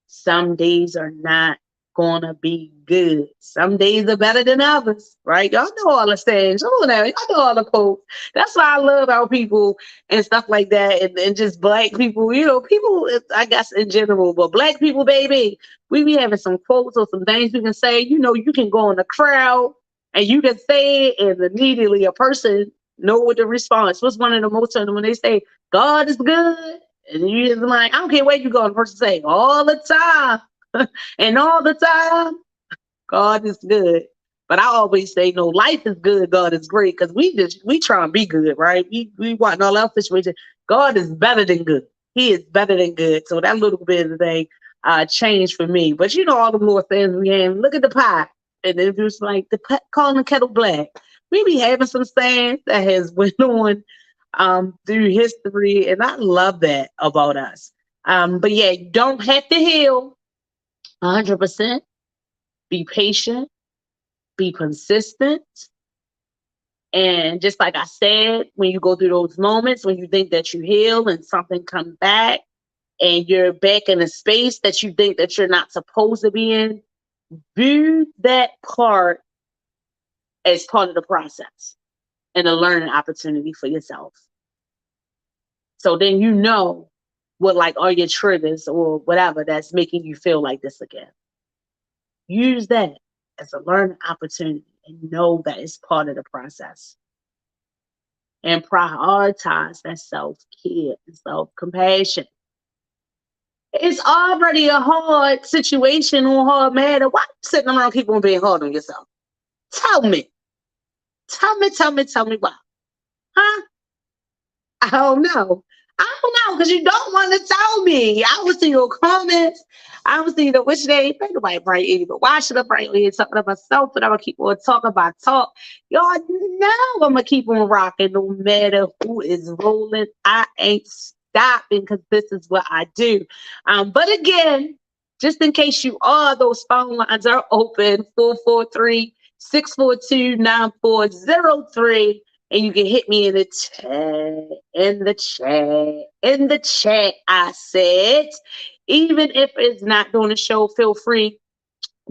some days are not gonna be good. Some days are better than others, right? Y'all know all the sayings. Y'all know all the quotes. That's why I love our people and stuff like that, and just black people. You know, people, I guess in general, but black people, baby, we be having some quotes or some things we can say. You know, you can go in the crowd and you can say it, and immediately a person know what the response. What's one of the most when they say God is good, and you just like, I don't care where you go, and the person say all the time. And all the time, God is good. But I always say, no, life is good, God is great, because we try and be good, right? We want all our situations. God is better than good. He is better than good. So that little bit of thing changed for me. But you know, all the more things we have. Look at the pot. And it was like calling the kettle black. We be having some sayings that has went on through history, and I love that about us. But yeah, you don't have to heal 100%. Be patient, be consistent. And just like I said, when you go through those moments, when you think that you heal and something comes back and you're back in a space that you think that you're not supposed to be in, view that part as part of the process and a learning opportunity for yourself. So then you know what like are your triggers or whatever that's making you feel like this again. Use that as a learning opportunity and know that it's part of the process. And prioritize that self-care and self-compassion. It's already a hard situation or hard matter. Why are you sitting around keeping on being hard on yourself? Tell me. Tell me why. Huh? I don't know. Because you don't want to tell me. I will see your comments. I will see which day. Nobody probably even watch it. I'm probably talking about myself, but I'm going to keep on talking about talk. Y'all know I'm going to keep on rocking no matter who is rolling. I ain't stopping because this is what I do. But again, just in case you are, those phone lines are open, 443-642-9403. And you can hit me in the chat, I said. Even if it's not doing the show, feel free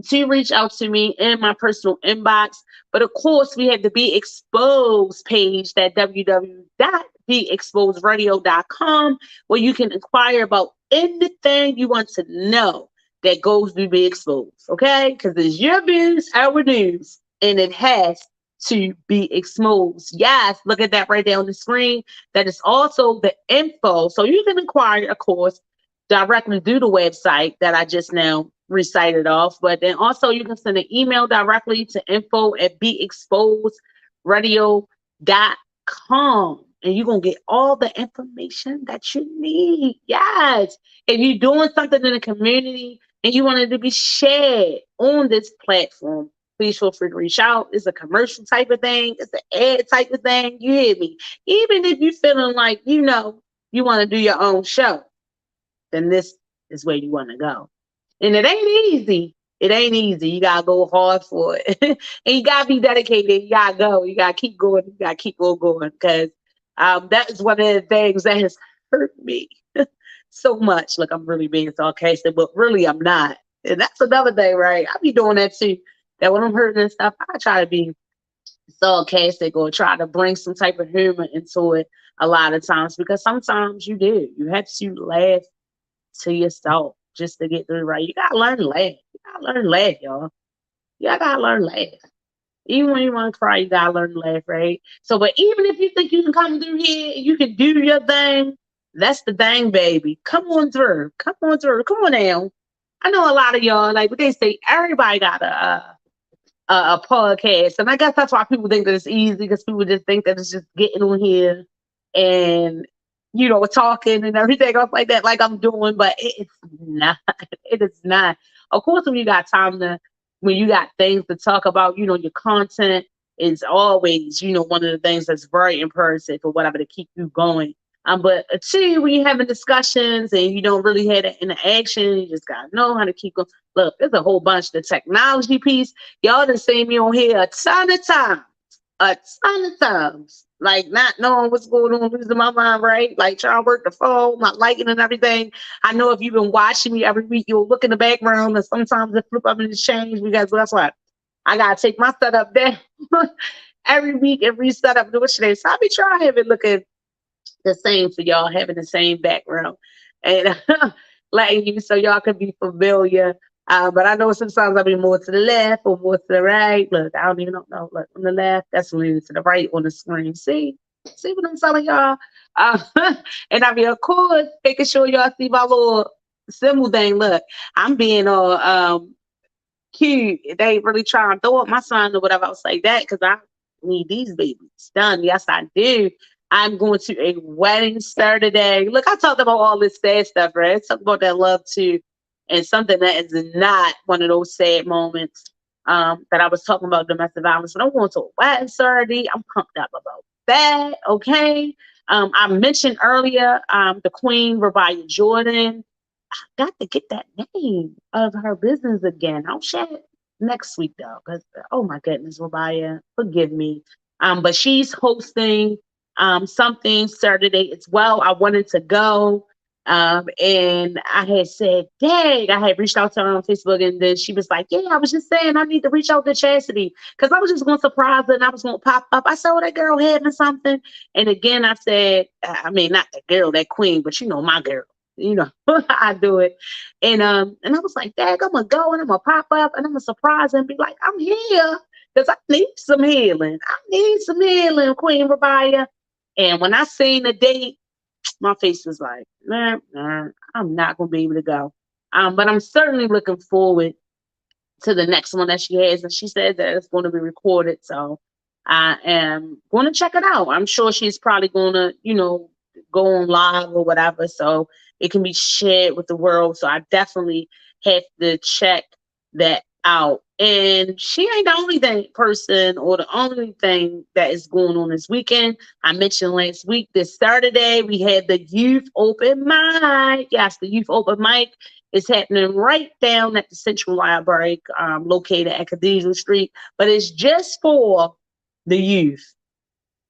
to reach out to me in my personal inbox. But of course, we have the Be Exposed page, that www.beexposedradio.com, where you can inquire about anything you want to know that goes through Be Exposed, okay? Because it's your views, our news, and it has to be exposed. Yes, look at that right there on the screen. That is also the info. So you can inquire, of course, directly through the website that I just now recited off. But then also you can send an email directly to info@beexposedradio.com. And you're going to get all the information that you need. Yes. If you're doing something in the community and you want it to be shared on this platform, please feel free to reach out. It's a commercial type of thing. It's an ad type of thing. You hear me? Even if you're feeling like, you want to do your own show, then this is where you want to go. And it ain't easy. It ain't easy. You gotta go hard for it. And you gotta be dedicated. You gotta go. You gotta keep going. You gotta keep on going. Because that is one of the things that has hurt me so much. Look, I'm really being sarcastic, but really I'm not. And that's another thing, right? I be doing that too. That when I'm hurting and stuff, I try to be sarcastic or try to bring some type of humor into it a lot of times, because sometimes you do. You have to laugh to yourself just to get through, right? You gotta learn to laugh. You gotta learn to laugh, y'all. You gotta learn to laugh. Even when you want to cry, you gotta learn to laugh, right? So, but even if you think you can come through here, you can do your thing. That's the thing, baby. Come on through. Come on through. Come on now. I know a lot of y'all, like what they say, everybody got a podcast, and I guess that's why people think that it's easy, because people just think that it's just getting on here and talking and everything else like that, like I'm doing, but it's not. It is not. Of course, when you got time to, when you got things to talk about, your content is always, one of the things that's very imperative or whatever to keep you going. But two, when you're having discussions and you don't really have that interaction, you just gotta know how to keep going. Look, there's a whole bunch. The technology piece, y'all done seen me on here a ton of times, like not knowing what's going on, losing my mind, right? Like trying to work the phone, not liking and everything. I know if you've been watching me every week, you'll look in the background and sometimes it flip up and change, because that's what I gotta take my setup down every week and reset up the today. So I be trying to have it looking the same for y'all, having the same background and letting you so y'all can be familiar. But I know sometimes I'll be more to the left or more to the right. Look, I don't even know. Look, on the left, that's leaning to the right on the screen. See what I'm telling y'all? And I mean, of course, making sure y'all see my little symbol thing. Look, I'm being all cute. They ain't really trying to throw up my son or whatever else like that, because I need these babies done. Yes, I do. I'm going to a wedding Saturday. Look, I talked about all this sad stuff, right? I talked about that love too. And something that is not one of those sad moments that I was talking about, domestic violence. But I'm going to a wedding Saturday. I'm pumped up about that. Okay. I mentioned earlier the Queen, Rabia Jordan. I got to get that name of her business again. I'll share it next week though, because oh my goodness, Rabia, forgive me. But she's hosting something Saturday as well. I wanted to go. And I had said, dang, I had reached out to her on Facebook, and then she was like, yeah, I was just saying I need to reach out to Chastity, because I was just going to surprise her and I was going to pop up. I saw that girl having something. And again, I said, I mean, not that girl, that Queen, but my girl, I do it. And I was like, dang, I'm going to go and I'm going to pop up and I'm going to surprise her and be like, I'm here because I need some healing. Queen Rabia. And when I seen the date, my face was like, nah, I'm not going to be able to go. But I'm certainly looking forward to the next one that she has. And she said that it's going to be recorded. So I am going to check it out. I'm sure she's probably going to, go on live or whatever, so it can be shared with the world. So I definitely have to check that out. And she ain't the only person or the only thing that is going on this weekend. I mentioned last week, this Saturday, we had the Youth Open Mic. Yes, the Youth Open Mic is happening right down at the Central Library, located at Cathedral Street. But it's just for the youth.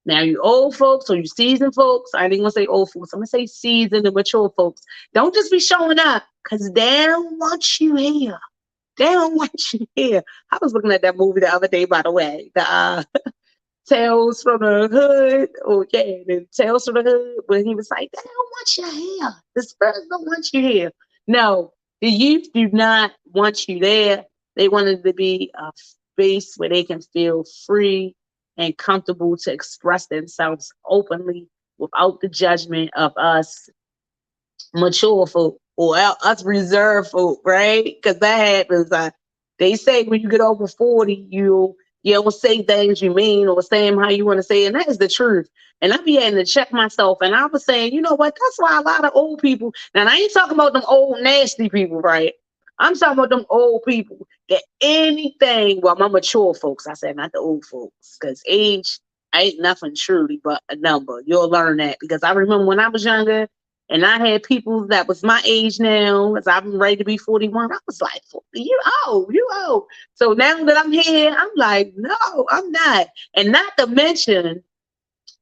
Now, you old folks or you seasoned folks, I ain't gonna say old folks, I'm gonna say seasoned and mature folks. Don't just be showing up, because they don't want you here. They don't want you here. I was looking at that movie the other day, by the way, the Tales from the Hood. Oh, yeah, the Tales from the Hood, when he was like, they don't want you here. The spirits don't want you here. No, the youth do not want you there. They want it to be a space where they can feel free and comfortable to express themselves openly without the judgment of us mature folk or us reserved folk, right? Because that happens. They say when you get over 40, you don't say things you mean or say them how you want to say it. And that is the truth. And I be having to check myself. And I was saying, you know what? That's why a lot of old people, now I ain't talking about them old nasty people, right? I'm talking about them old people that anything, well, my mature folks, I said, not the old folks, because age ain't nothing truly but a number. You'll learn that, because I remember when I was younger, And I had people that was my age now, as I'm ready to be 41. I was like, you old, you old. So now that I'm here, I'm like, no, I'm not. And not to mention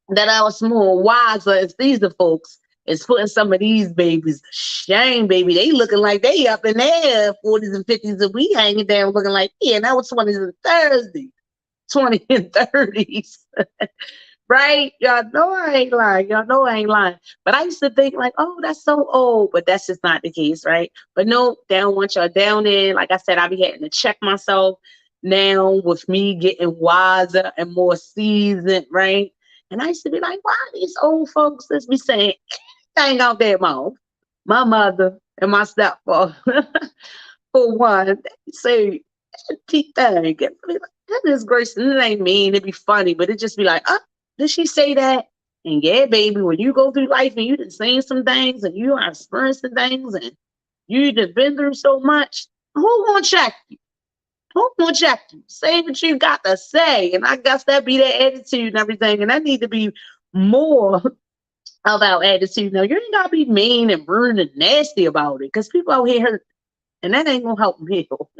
that I was more wiser as these the folks is putting some of these babies to shame, baby. They looking like they up in their 40s and 50s, and we hanging down looking like, yeah, and that was 20s and 30s, 20 and 30s. Right? Y'all know I ain't lying. Y'all know I ain't lying. But I used to think like, oh, that's so old. But that's just not the case, right? But no, they don't want y'all down there. Like I said, I be having to check myself now with me getting wiser and more seasoned, right? And I used to be like, why these old folks just be saying anything out their mouth? My mother and my stepfather, for one, they say keep thing. That is grace. And it ain't mean. It'd be funny, but it just be like, did she say that? And yeah, baby, when you go through life and you done seen some things and you are experiencing things and you done been through so much, who gonna check you? Who gonna check you? Say what you got to say. And I guess that be that attitude and everything. And that need to be more about attitude. Now, you ain't gotta be mean and rude and nasty about it because people out here hurt. And that ain't gonna help them heal.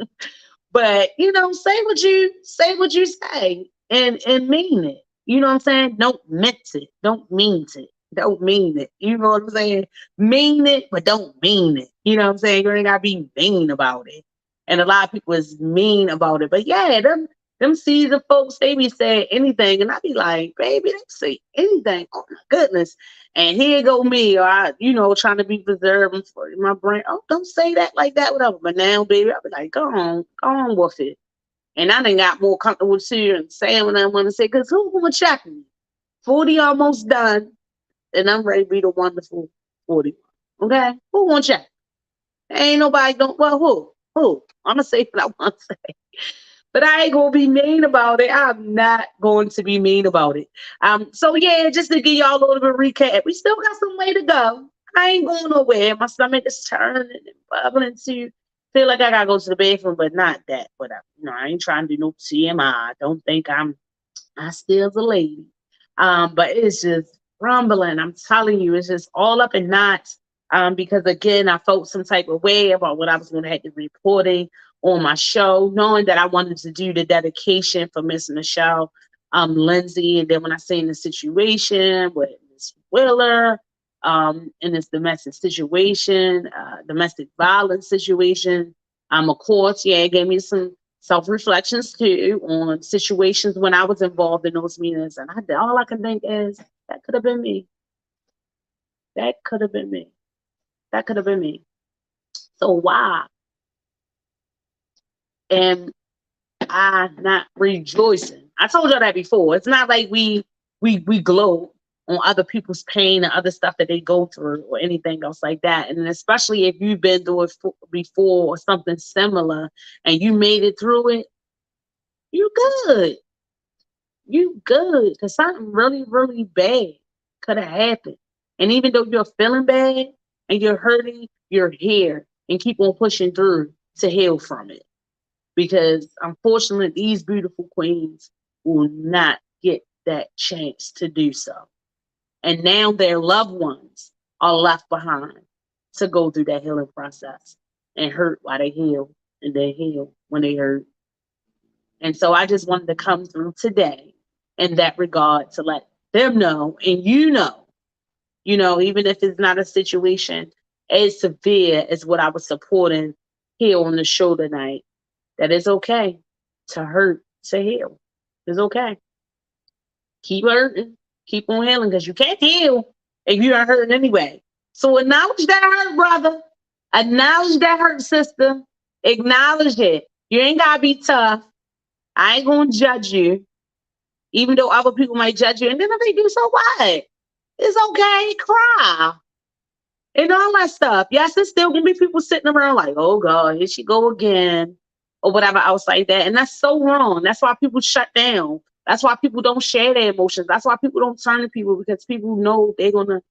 But say what you say and mean it. You know what I'm saying? Don't mince it. Don't mean it. Don't mean it. You know what I'm saying? Mean it, but don't mean it. You know what I'm saying? You ain't gotta be mean about it. And a lot of people is mean about it. But yeah, them seasoned folks, they be saying anything, and I be like, baby, they say anything. Oh my goodness. And here go me, or trying to be preserving for my brain. Oh, don't say that like that, whatever. But now, baby, I be like, go on with it. And I done got more comfortable here and saying what I want to say, because who gonna check me? 40 almost done, and I'm ready to be the wonderful 41. Okay? Who gonna check? Ain't nobody don't, well, who? Who? I'm gonna say what I want to say. But I ain't gonna be mean about it. I'm not going to be mean about it. So yeah, just to give y'all a little bit of recap, we still got some way to go. I ain't going nowhere. My stomach is turning and bubbling to feel like I gotta go to the bathroom, but not that. But I ain't trying to do no TMI. I don't think I still a lady. But it's just rumbling. I'm telling you, it's just all up in knots. Because again, I felt some type of way about what I was going to have to be reporting on my show, knowing that I wanted to do the dedication for Miss Michelle Lindsay. And then when I seen the situation with Miss Wheeler, in this domestic situation, domestic violence situation, of course, yeah, it gave me some self-reflections too on situations when I was involved in those meetings. And all I can think is, that could have been me. That could have been me. That could have been me. So why am I not rejoicing? I told y'all that before. It's not like we gloat on other people's pain and other stuff that they go through or anything else like that. And especially if you've been through it before or something similar and you made it through it, you good. You good. Because something really, really bad could have happened. And even though you're feeling bad and you're hurting, you're here and keep on pushing through to heal from it. Because unfortunately, these beautiful queens will not get that chance to do so. And now their loved ones are left behind to go through that healing process and hurt while they heal, and they heal when they hurt. And so I just wanted to come through today in that regard to let them know, and even if it's not a situation as severe as what I was supporting here on the show tonight, that it's okay to hurt, to heal. It's okay. Keep hurting. Keep on healing, because you can't heal if you are hurting anyway. So acknowledge that hurt, brother. Acknowledge that hurt, sister. Acknowledge it. You ain't got to be tough. I ain't going to judge you, even though other people might judge you. And then if they do, so what? It's okay. Cry. And all that stuff. Yes, there's still going to be people sitting around like, oh, God, here she go again, or whatever else like that. And that's so wrong. That's why people shut down. That's why people don't share their emotions. That's why people don't turn to people, because people know they're going to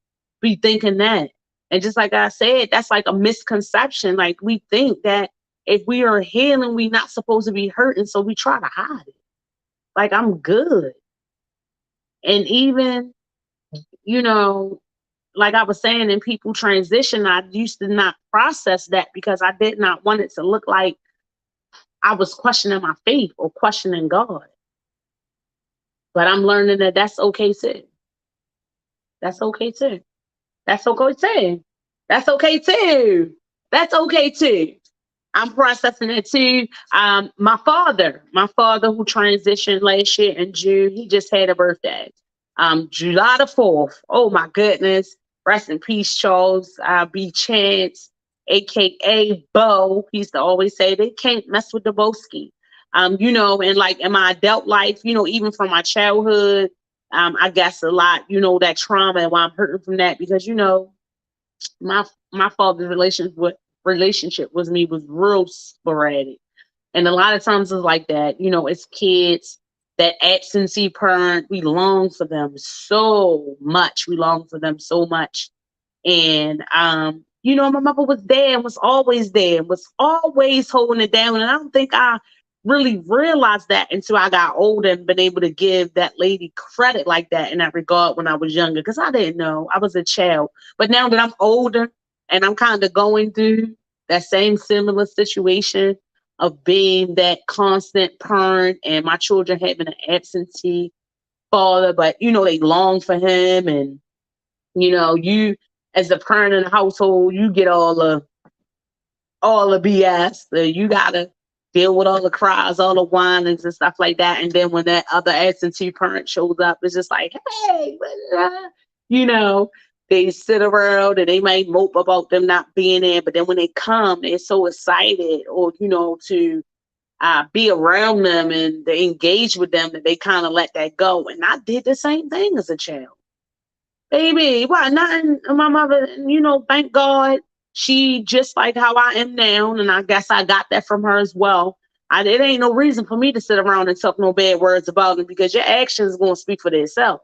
be thinking that. And just like I said, that's like a misconception. Like, we think that if we are healing, we're not supposed to be hurting, so we try to hide it. Like, I'm good. And even, like I was saying, in people transition, I used to not process that because I did not want it to look like I was questioning my faith or questioning God. But I'm learning that that's okay too. That's okay too. That's okay too. That's okay too. That's okay too. I'm processing it too. My father who transitioned last year in June, he just had a birthday. July the 4th. Oh my goodness. Rest in peace, Charles B. Chance, aka Bo. He used to always say they can't mess with the Boski. And like in my adult life, even from my childhood, I guess a lot, that trauma and why I'm hurting from that because my my father's relationship with me was real sporadic. And a lot of times it's like that, as kids, that absentee parent, we long for them so much. We long for them so much. And my mother was there and was always there and was always holding it down. And I don't think I really realized that until I got older and been able to give that lady credit like that in that regard when I was younger. Because I didn't know. I was a child. But now that I'm older and I'm kind of going through that same similar situation of being that constant parent and my children having an absentee father, but they long for him and you as the parent in the household, you get all the BS. You gotta deal with all the cries, all the whinings and stuff like that. And then when that other absentee parent shows up, it's just like, hey, you know, they sit around and they might mope about them not being there. But then when they come, they're so excited or, to be around them and they engage with them that they kind of let that go. And I did the same thing as a child. Baby, why nothing? My mother, thank God she just like how I am now. And I guess I got that from her as well. It ain't no reason for me to sit around and talk no bad words about them because your actions going to speak for themselves.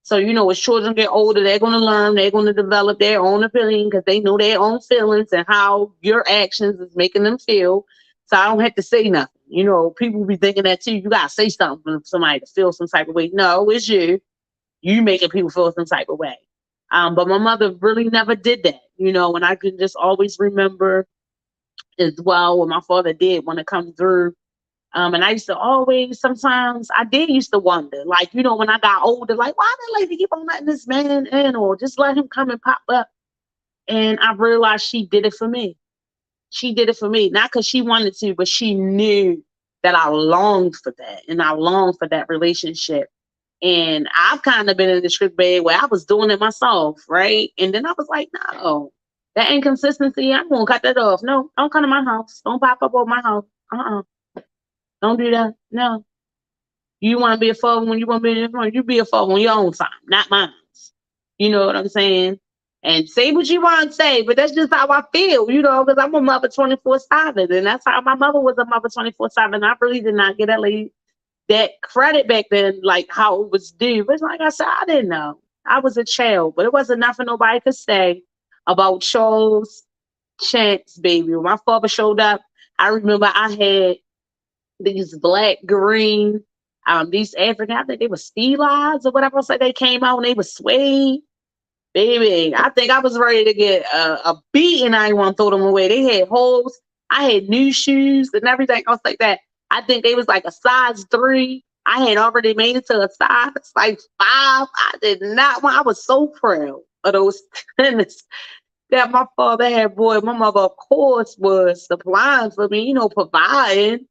So, as children get older, they're going to learn, they're going to develop their own opinion because they know their own feelings and how your actions is making them feel. So I don't have to say nothing. People be thinking that too. You got to say something for somebody to feel some type of way. No, it's you. You making people feel some type of way. But my mother really never did that, and I can just always remember as well what my father did when it comes through. And I used to always, sometimes I did used to wonder, like, when I got older, like, why that lady keep on letting this man in or just let him come and pop up? And I realized she did it for me. She did it for me, not because she wanted to, but she knew that I longed for that and I longed for that relationship. And I've kind of been in the strict bed where I was doing it myself, right? And then I was like, no, that inconsistency, I'm going to cut that off. No, don't come to my house. Don't pop up over my house. Don't do that. No. You want to be a father when you want to be a father, you be a father on your own time, not mine. You know what I'm saying? And say what you want to say, but that's just how I feel, because I'm a mother 24/7. And that's how my mother was a mother 24/7. I really did not get that credit back then, like how it was due. But like I said, I didn't know. I was a child, but it wasn't nothing nobody could say about Charles Chance, baby. When my father showed up, I remember I had these black, green, these African, I think they were Steelize or whatever. So they came out and they were suede. Baby, I think I was ready to get a beating. I didn't want to throw them away. They had holes. I had new shoes and everything else like that. I think they was like a size 3. I had already made it to a size like 5. I did not want. I was so proud of those tennis that my father had. Boy, my mother, of course, was supplying for me, providing,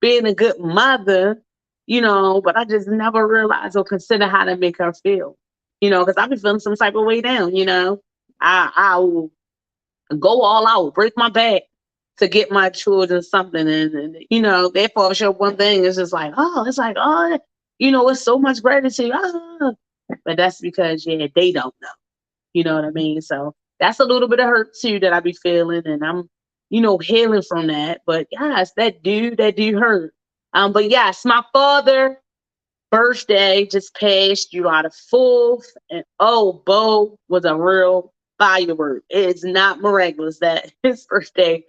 being a good mother, but I just never realized or consider how to make her feel, because I've been feeling some type of way down, I will go all out, break my back to get my children something. And their father show one thing, it's just like, it's so much gratitude. But that's because, they don't know. You know what I mean? So that's a little bit of hurt too that I be feeling. And I'm, healing from that. But yes, that do hurt. But yes, my father birthday just passed July the 4th. And Bo was a real firework. It's not miraculous that his birthday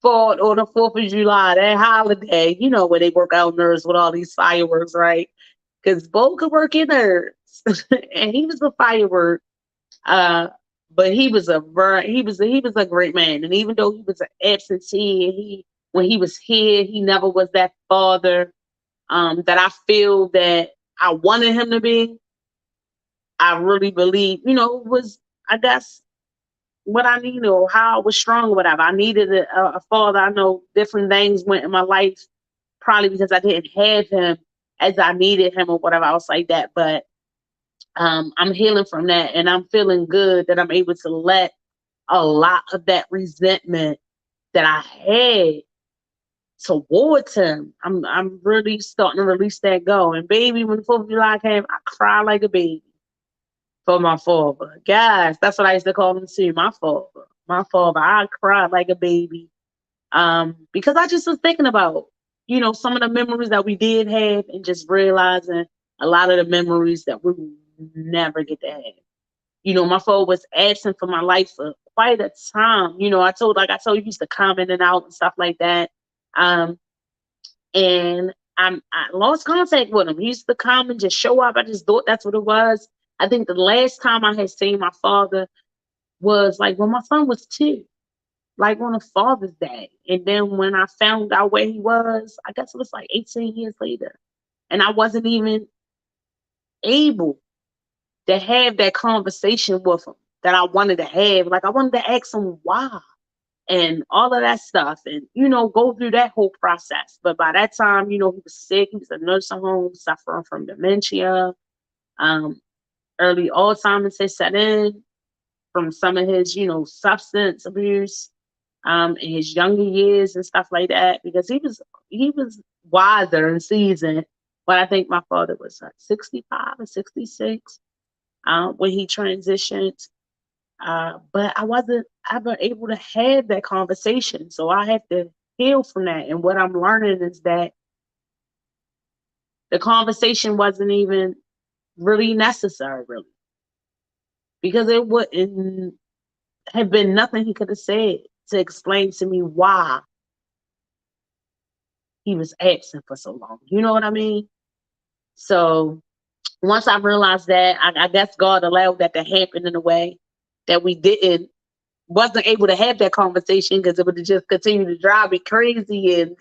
fall on the 4th of July, that holiday, where they work out nerves with all these fireworks, right? Because Bo could work in nerves. And he was a firework. Uh, but he was a great man, and even though he was an absentee, and when he was here, he never was that father that I feel that I wanted him to be. I really believe, was, I guess, what I needed or how I was strong or whatever. I needed a father. I know different things went in my life, probably because I didn't have him as I needed him or whatever else like that. But I'm healing from that, and I'm feeling good that I'm able to let a lot of that resentment that I had towards him. I'm really starting to release that go. And baby, when the 4th of July came, I cried like a baby for my father. Guys, that's what I used to call him too, my father. My father. I cried like a baby. Because I just was thinking about, some of the memories that we did have and just realizing a lot of the memories that we will never get to have. My father was absent from my life for quite a time. I told you, he used to come in and out and stuff like that. Um, and I lost contact with him. He used to come and just show up. I just thought that's what it was. I think the last time I had seen my father was like when my son was 2, like on a Father's Day. And then when I found out where he was, I guess it was like 18 years later. And I wasn't even able to have that conversation with him that I wanted to have. Like I wanted to ask him why and all of that stuff and, go through that whole process. But by that time, he was sick. He was in a nursing home suffering from dementia. Um, Early Alzheimer's had set in from some of his, substance abuse in his younger years and stuff like that, because he was wiser and seasoned. But I think my father was 65 or 66 when he transitioned. But I wasn't ever able to have that conversation. So I have to heal from that. And what I'm learning is that the conversation wasn't even really necessary, really, because it wouldn't have been nothing he could have said to explain to me why he was absent for so long. You know what I mean? So once I realized that, I guess God allowed that to happen in a way that we wasn't able to have that conversation, because it would have just continued to drive me crazy and,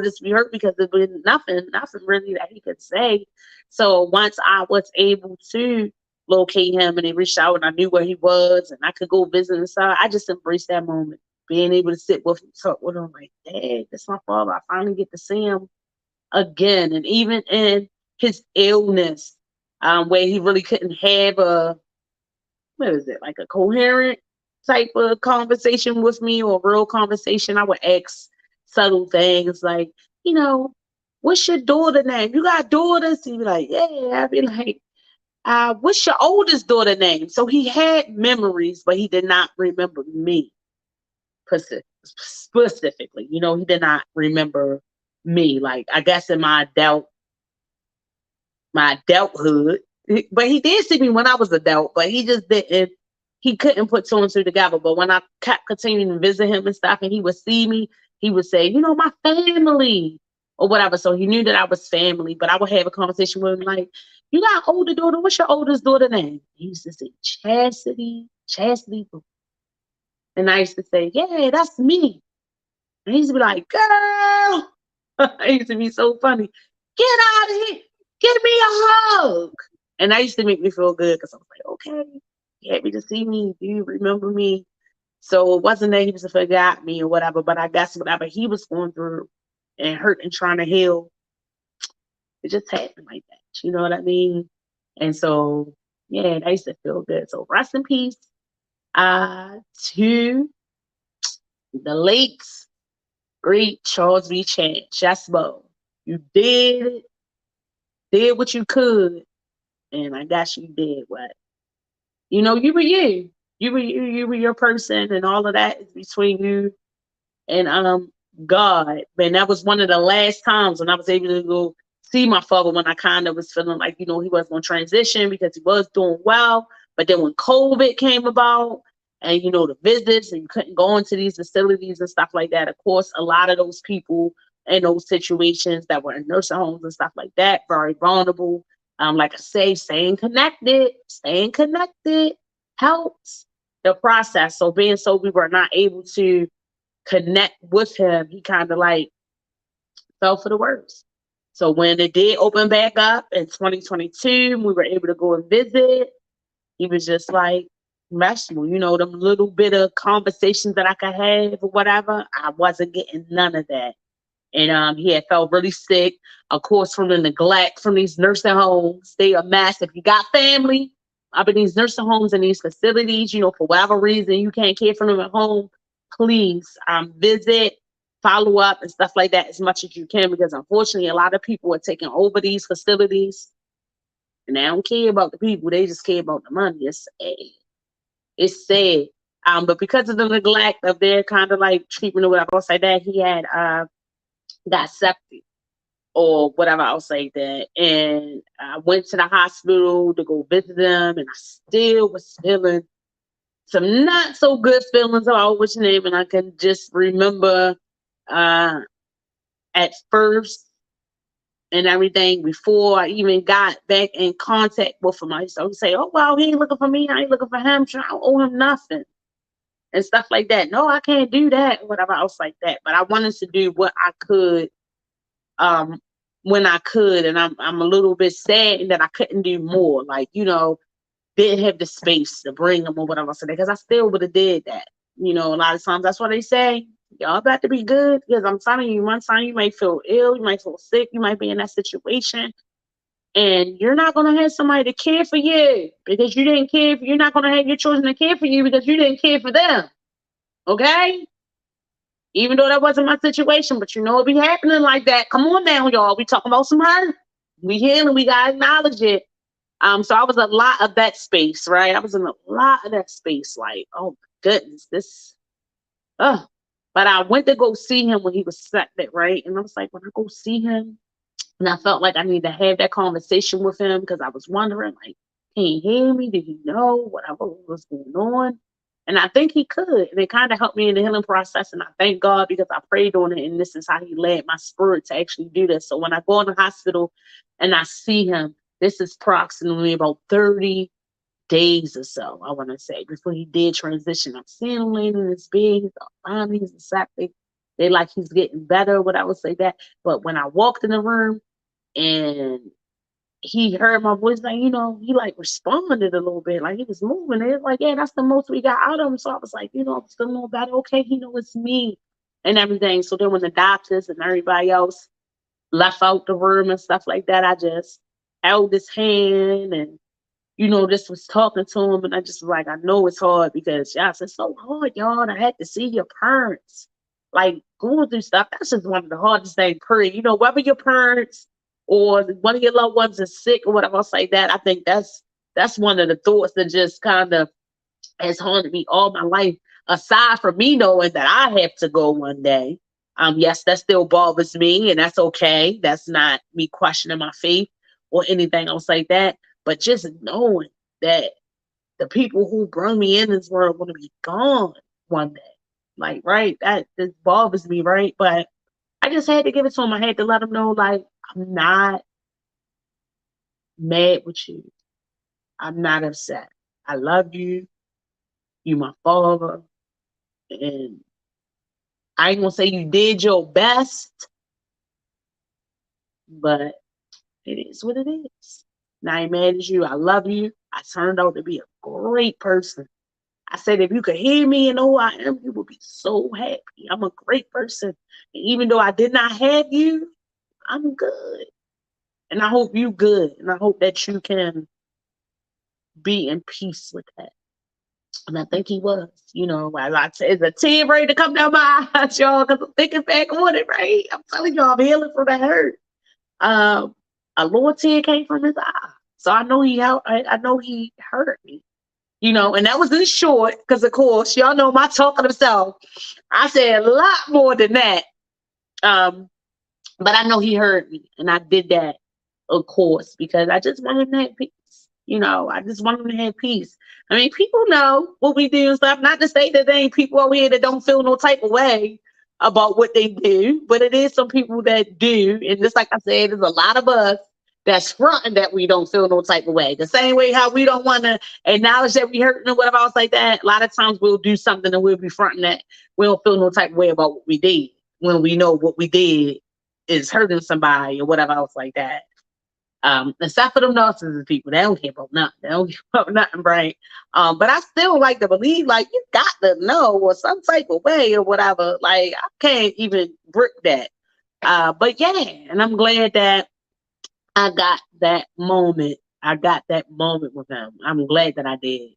just be hurt because there was nothing really that he could say. So once I was able to locate him and he reached out and I knew where he was and I could go visit and stuff, I just embraced that moment. Being able to sit with him, talk with him, like, Dad, that's my father. I finally get to see him again. And even in his illness, where he really couldn't have like a coherent type of conversation with me or real conversation, I would ask subtle things like, what's your daughter name? You got daughters? He'd be like, yeah. I'd be like, what's your oldest daughter name? So he had memories, but he did not remember me specifically. He did not remember me. Like, I guess in my adulthood. But he did see me when I was adult, but he just didn't. He couldn't put 2 and 2 together. But when I kept continuing to visit him and stuff, and he would see me, he would say, my family or whatever. So he knew that I was family. But I would have a conversation with him like, you got an older daughter? What's your oldest daughter name? He used to say, Chastity. And I used to say, yeah, that's me. And he used to be like, girl. It used to be so funny. Get out of here. Give me a hug. And that used to make me feel good because I was like, okay, you happy to see me? Do you remember me? So it wasn't that he just forgot me or whatever, but I guess whatever he was going through and hurt and trying to heal, it just happened like that. You know what I mean? And so, yeah, that used to feel good. So rest in peace to the late, great Charles B. Chasbo. You did what you could, and I guess you did what. You were you. You were your person, and all of that is between you and God. Man, that was one of the last times when I was able to go see my father, when I kind of was feeling like, he was going to transition because he was doing well. But then when COVID came about and, the visits and you couldn't go into these facilities and stuff like that, of course, a lot of those people in those situations that were in nursing homes and stuff like that, very vulnerable. Like I say, staying connected. helped the process. So being so we were not able to connect with him, he kind of like fell for the worst. So when it did open back up in 2022, we were able to go and visit. He was just like meshable, them little bit of conversations that I could have or whatever. I wasn't getting none of that. And he had felt really sick, of course, from the neglect from these nursing homes. They are massive. You got family up in these nursing homes and these facilities, for whatever reason you can't care for them at home, please visit, follow up and stuff like that as much as you can, because unfortunately a lot of people are taking over these facilities and they don't care about the people. They just care about the money. It's sad. It's sad. But because of the neglect of their kind of like treatment or whatever else like that, he had got septic or whatever I'll say that. And I went to the hospital to go visit them, and I still was feeling some not so good feelings about which name. And I can just remember at first and everything before I even got back in contact with him, I used to say, oh, well, he ain't looking for me. I ain't looking for him. I don't owe him nothing and stuff like that. No, I can't do that, whatever else like that. But I wanted to do what I could when I could. And I'm a little bit sad that I couldn't do more. Like, didn't have the space to bring him or whatever. So because I still would have did that. A lot of times that's what they say. Y'all got to be good, because I'm telling you, one time you might feel ill, you might feel sick, you might be in that situation, and you're not going to have somebody to care for you because you didn't care. You're not going to have your children to care for you because you didn't care for them. Okay? Even though that wasn't my situation, but it be happening like that. Come on now, y'all. We talking about some hurt. We healing. We got to acknowledge it. So I was a lot of that space, right? I was in a lot of that space. Like, oh my goodness, But I went to go see him when he was septic, right? And I was like, when I go see him, and I felt like I needed to have that conversation with him, because I was wondering, like, can he hear me? Did he know whatever was going on? And I think he could. And it kind of helped me in the healing process. And I thank God, because I prayed on it. And this is how he led my spirit to actually do this. So when I go in the hospital and I see him, this is approximately about 30 days or so, I want to say, before he did transition. I'm seeing him laying in his bed. He's fine. He's septic. They like he's getting better, what I would say that. But when I walked in the room and he heard my voice, like, he like responded a little bit, like he was moving. It was like, yeah, that's the most we got out of him. So I was like, I'm still know better. Okay, it's me and everything. So then when the doctors and everybody else left out the room and stuff like that, I just held his hand and just was talking to him, and I just was like, I know it's hard, because y'all, it's so hard, y'all. I had to see your parents like going through stuff. That's just one of the hardest things, period. Whether your parents or one of your loved ones is sick or whatever else like that, I think that's one of the thoughts that just kind of has haunted me all my life, aside from me knowing that I have to go one day. Yes, that still bothers me, and that's okay. That's not me questioning my faith or anything else like that. But just knowing that the people who brought me in this world are going to be gone one day. Like, right? That just bothers me, right? But I just had to give it to him. I had to let him know, like, I'm not mad with you. I'm not upset. I love you. You my father. And I ain't going to say you did your best, but it is what it is. And I ain't mad at you. I love you. I turned out to be a great person. I said, if you could hear me and know who I am, you would be so happy. I'm a great person. And even though I did not have you, I'm good. And I hope you good. And I hope that you can be in peace with that. And I think he was, I said, it's a tear ready to come down my eyes, y'all, because I'm thinking back on it, right? I'm telling y'all, I'm healing from the hurt. A little tear came from his eye. So I know he hurt me. And that was in short, because of course, y'all know my talkative self. I said a lot more than that. But I know he heard me, and I did that, of course, because I just want him to have peace. I just want him to have peace. I mean, people know what we do and stuff. Not to say that there ain't people over here that don't feel no type of way about what they do, but it is some people that do. And just like I said, there's a lot of us that's fronting that we don't feel no type of way. The same way how we don't want to acknowledge that we hurting or whatever else like that. A lot of times we'll do something and we'll be fronting that we don't feel no type of way about what we did when we know what we did is hurting somebody or whatever else like that. Except for them narcissist people, they don't care about nothing. They don't care about nothing, right? But I still like to believe, like, you got to know or some type of way or whatever. Like, I can't even brick that. But yeah, and I'm glad that I got that moment. I got that moment with him. I'm glad that I did.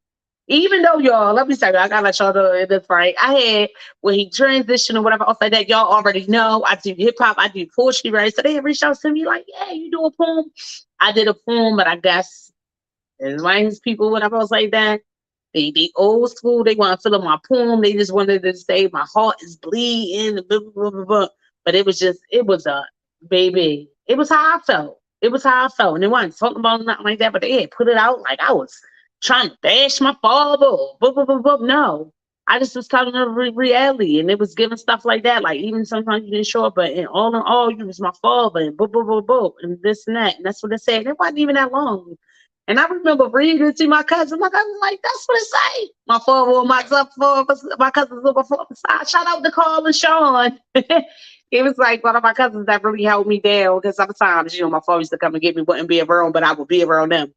Even though y'all, let me tell you, I gotta let y'all know this, right? I had when he transitioned or whatever else like that, y'all already know I do hip hop, I do poetry, right? So they had reached out to me like, yeah, you do a poem. I did a poem, but I guess as long as people, whatever else like that, they old school, they want to fill up my poem. They just wanted to say my heart is bleeding, blah, blah, blah, blah, blah. But it was just, it was a baby. It was how I felt. It was how I felt. And they wasn't talking about nothing like that, but they had put it out like I was trying to bash my father. Blah, blah, blah, blah. No. I just was telling them reality, and it was giving stuff like that. Like, even sometimes you didn't show up, but in all, you was my father, and blah, blah, blah, blah, and this and that. And that's what it said. It wasn't even that long. And I remember reading it to my cousin. My cousin was like, that's what it say. My father or my cousins on my father's side. Shout out to Carl and Sean. It was like one of my cousins that really held me down because sometimes, my father used to come and get me, wouldn't be around, but I would be around them.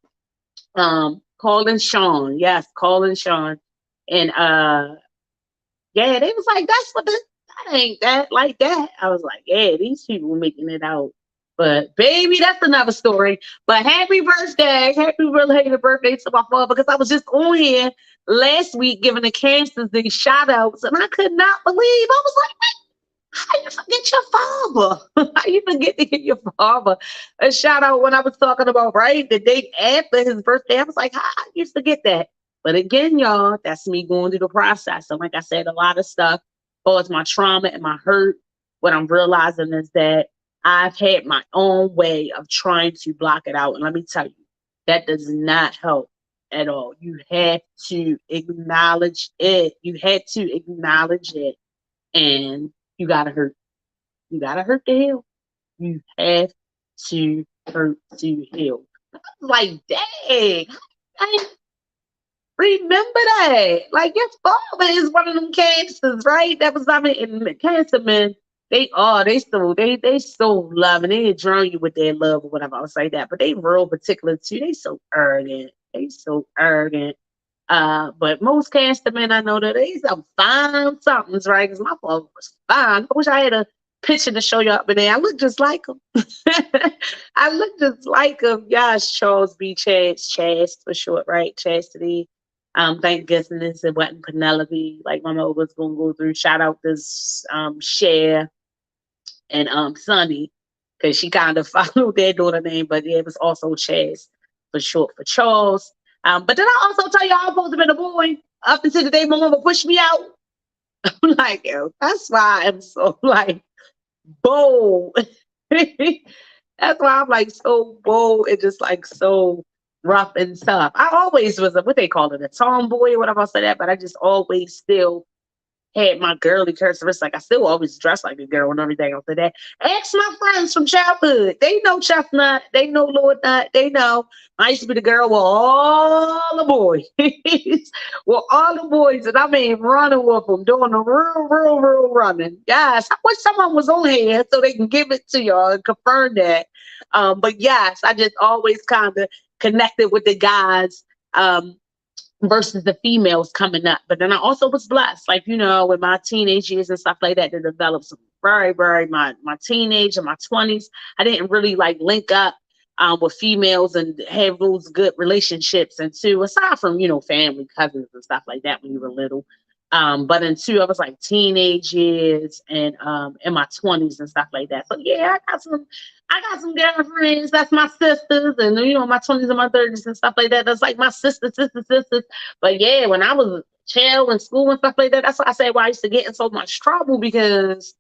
Carl and Sean. Yes, Carl and Sean. And yeah, they was like, that ain't that like that. I was like, yeah, these people were making it out. But baby, that's another story. But happy related birthday to my father, because I was just on here last week giving the cancers these shout outs, and I could not believe. I was like, how you forget your father? How you forget to give your father a shout out when I was talking about, right, the day after his birthday? I was like, how I used to get that. But again, y'all, that's me going through the process. And like I said, a lot of stuff, as my trauma and my hurt, what I'm realizing is that I've had my own way of trying to block it out. And let me tell you, that does not help at all. You have to acknowledge it. You had to acknowledge it. And you gotta hurt. You gotta hurt to heal. You have to hurt to heal. I was like, dang, I remember that. Like, your father is one of them cancers, right? That was, and cancer men, they so loving. They drown you with their love or whatever. I was like that. But they real particular too. They so arrogant. But most cancer men I know that they some fine somethings, right? Because my father was fine. I wish I had a picture to show you up in there. I look just like him. I look just like him. Yes, Charles B. Chaz for short, right? Chastity. Thank goodness it wasn't Penelope, like my mother was gonna go through. Shout out this Cher and Sunny, because she kind of followed their daughter name, but yeah, it was also Chaz for short for Charles. But then I also tell you, I'm supposed to be a boy up until the day my mama pushed me out. I'm like, yo, that's why I'm so like bold. That's why I'm like so bold and just like so rough and tough. I always was what they call it, a tomboy or whatever I say that, but I just always still had my girly characteristics. Like, I still always dress like a girl and everything after that. Ask my friends from childhood. They know Chestnut. They know Lord Nut. They know I used to be the girl with all the boys. Well, all the boys, and I mean running with them, doing the real running. Yes, I wish someone was on here so they can give it to y'all and confirm that. But yes, I just always kind of connected with the guys. Versus the females coming up. But then I also was blessed, like, with my teenage years and stuff like that, to develop some very, my teenage and my 20s. I didn't really like link up with females and have those good relationships. And two, aside from, family, cousins and stuff like that when you were little. But in two, I was like teenage years and in my 20s and stuff like that. So yeah, I got some girlfriends. That's my sisters, and my 20s and my 30s and stuff like that. That's like my sisters. But yeah, when I was a child in school and stuff like that, that's why I say why I used to get in so much trouble, because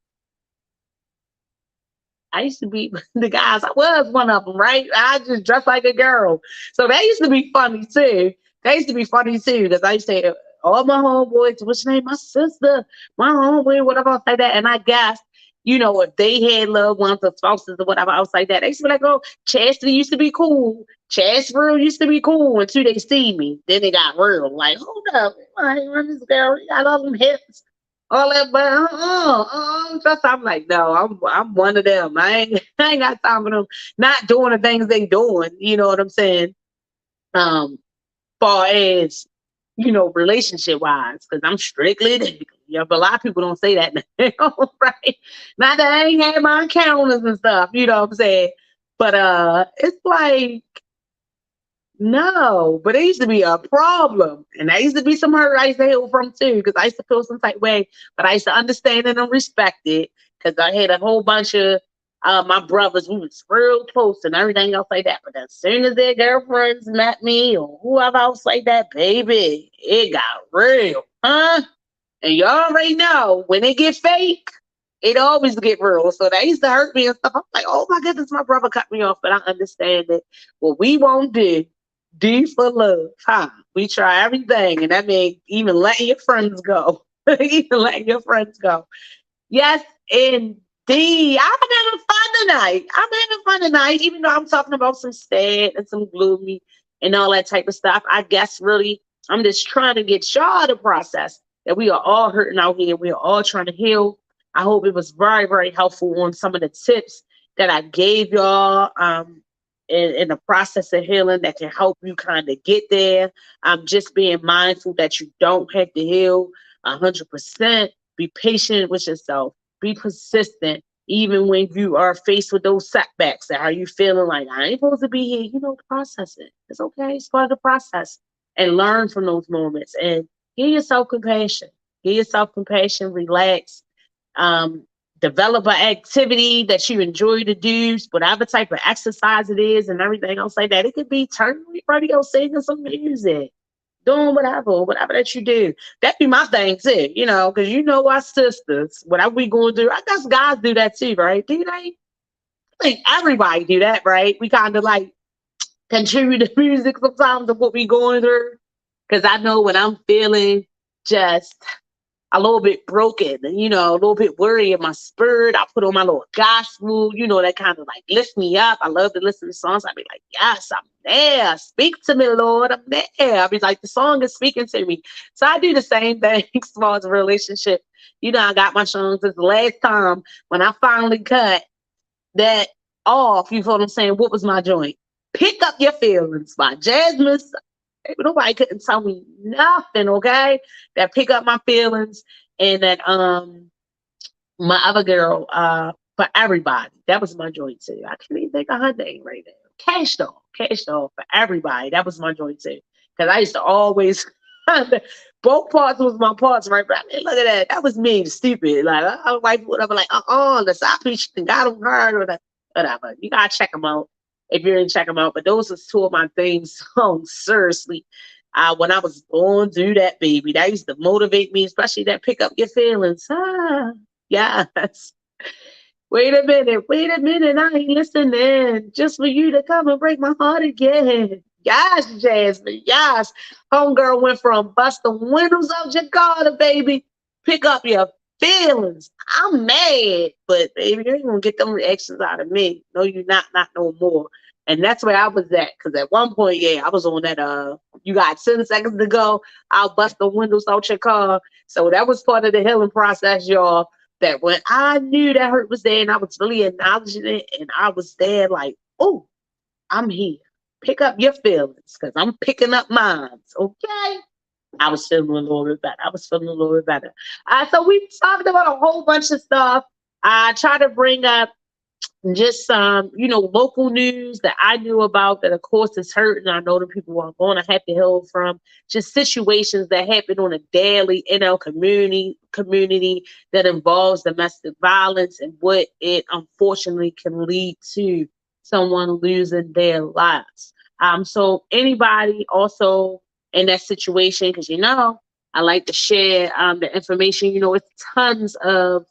I used to be the guys. I was one of them, right? I just dressed like a girl, so that used to be funny too. Because I used to say all my homeboys, what's your name? My sister, my homeboy, whatever I say that, and I guess if they had loved ones or spouses or whatever else like that, they used to be like, oh, Chastity used to be cool. Real used to be cool until they see me. Then they got real. Like, hold up. I ain't run this girl. You got all them hips. All that, but just I'm like, no, I'm one of them. I ain't got time for them not doing the things they doing. You know what I'm saying? Far as relationship wise, because I'm strictly dating. Yeah, but a lot of people don't say that now, right? Not that I ain't had my encounters and stuff, you know what I'm saying? But it's like, no, but it used to be a problem. And that used to be some hurt I used to heal from too, because I used to feel some type way, but I used to understand it and respect it, because I had a whole bunch of my brothers, we was real close and everything else like that. But as soon as their girlfriends met me or whoever else like that, baby, it got real, huh? And you already know when it get fake, it always get real. So that used to hurt me and stuff. I'm like, oh my goodness, my brother cut me off, but I understand it. What we won't do for love, huh? We try everything, and that means even letting your friends go. Even letting your friends go. Yes, indeed. I'm having fun tonight. Even though I'm talking about some sad and some gloomy and all that type of stuff. I guess really I'm just trying to get y'all to process that we are all hurting out here. We are all trying to heal. I hope it was very, very helpful on some of the tips that I gave y'all in the process of healing that can help you kind of get there. Just being mindful that you don't have to heal 100%. Be patient with yourself. Be persistent, even when you are faced with those setbacks. That are you feeling like I ain't supposed to be here? Process it. It's okay. It's part of the process, and learn from those moments. And give yourself compassion. Give yourself compassion. Relax. Um, Develop an activity that you enjoy to do, whatever type of exercise it is, and everything else like that. It could be turning the radio, singing some music, doing whatever that you do. That be my thing too, because our sisters, whatever we going through, I guess guys do that too, right? Do they? I think everybody do that, right? We kind of like contribute to music sometimes of what we going through. Because I know when I'm feeling just a little bit broken and, a little bit worried in my spirit, I put on my little gospel, that kind of like lift me up. I love to listen to songs. I be like, yes, I'm there. Speak to me, Lord. I'm there. I be like, the song is speaking to me. So I do the same thing as far as a relationship. I got my songs. This last time when I finally cut that off, you know what I'm saying? What was my joint? Pick Up Your Feelings by Jasmine. Nobody couldn't tell me nothing, okay? That Pick Up My Feelings, and that my other girl, For Everybody. That was my joint too. I can't even think of her name right now. Cash Doll, For Everybody. That was my joint too. Because I used to always both parts was my parts, right? But I mean, look at that. That was me, stupid. Like I was like whatever, like the side piece got them hard or whatever. You gotta check them out if you didn't check them out. But those are two of my theme songs, seriously. When I was going through that, baby, that used to motivate me, especially that Pick Up Your Feelings. Yes. Wait a minute, I ain't listening. Just for you to come and break my heart again. Yes, Jasmine, yes. Homegirl went from bust the windows out your car, baby. Pick up your feelings. I'm mad, but baby, you ain't gonna get them reactions out of me. No, you not no more. And that's where I was at. Cause at one point, yeah, I was on that you got 10 seconds to go. I'll bust the windows out your car. So that was part of the healing process, y'all. That when I knew that hurt was there and I was really acknowledging it, and I was there like, oh, I'm here. Pick up your feelings, because I'm picking up mine. Okay. I was feeling a little bit better. So we talked about a whole bunch of stuff. I try to bring up just some, local news that I knew about that, of course, is hurting. I know the people are going to have to heal from. Just situations that happen on a daily in our community that involves domestic violence and what it unfortunately can lead to someone losing their lives. So anybody also in that situation, because I like to share the information. It's tons of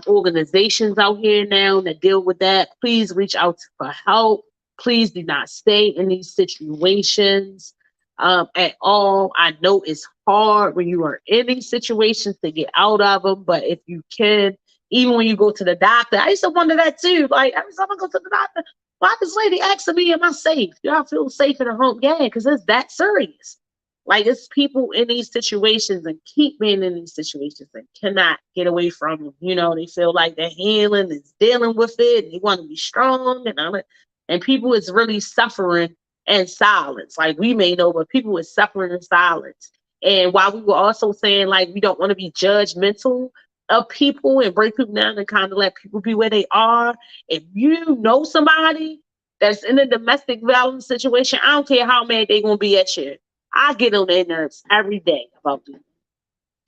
organizations out here now that deal with that. Please reach out for help. Please do not stay in these situations at all. I know it's hard when you are in these situations to get out of them, but if you can, Even when you go to the doctor, I used to wonder that too. Like every time I go to the doctor, why this lady asking me, am I safe? Do I feel safe in the home? Yeah, because it's that serious. Like it's people in these situations and keep being in these situations and cannot get away from them. You know, they feel like they're healing is dealing with it. And they want to be strong and all that. And people is really suffering in silence. Like we may know, but people is suffering in silence. And while we were also saying like we don't want to be judgmental of people and break people down and kind of let people be where they are. If you know somebody that's in a domestic violence situation, I don't care how mad they're gonna be at you. I get on their nerves every day about them.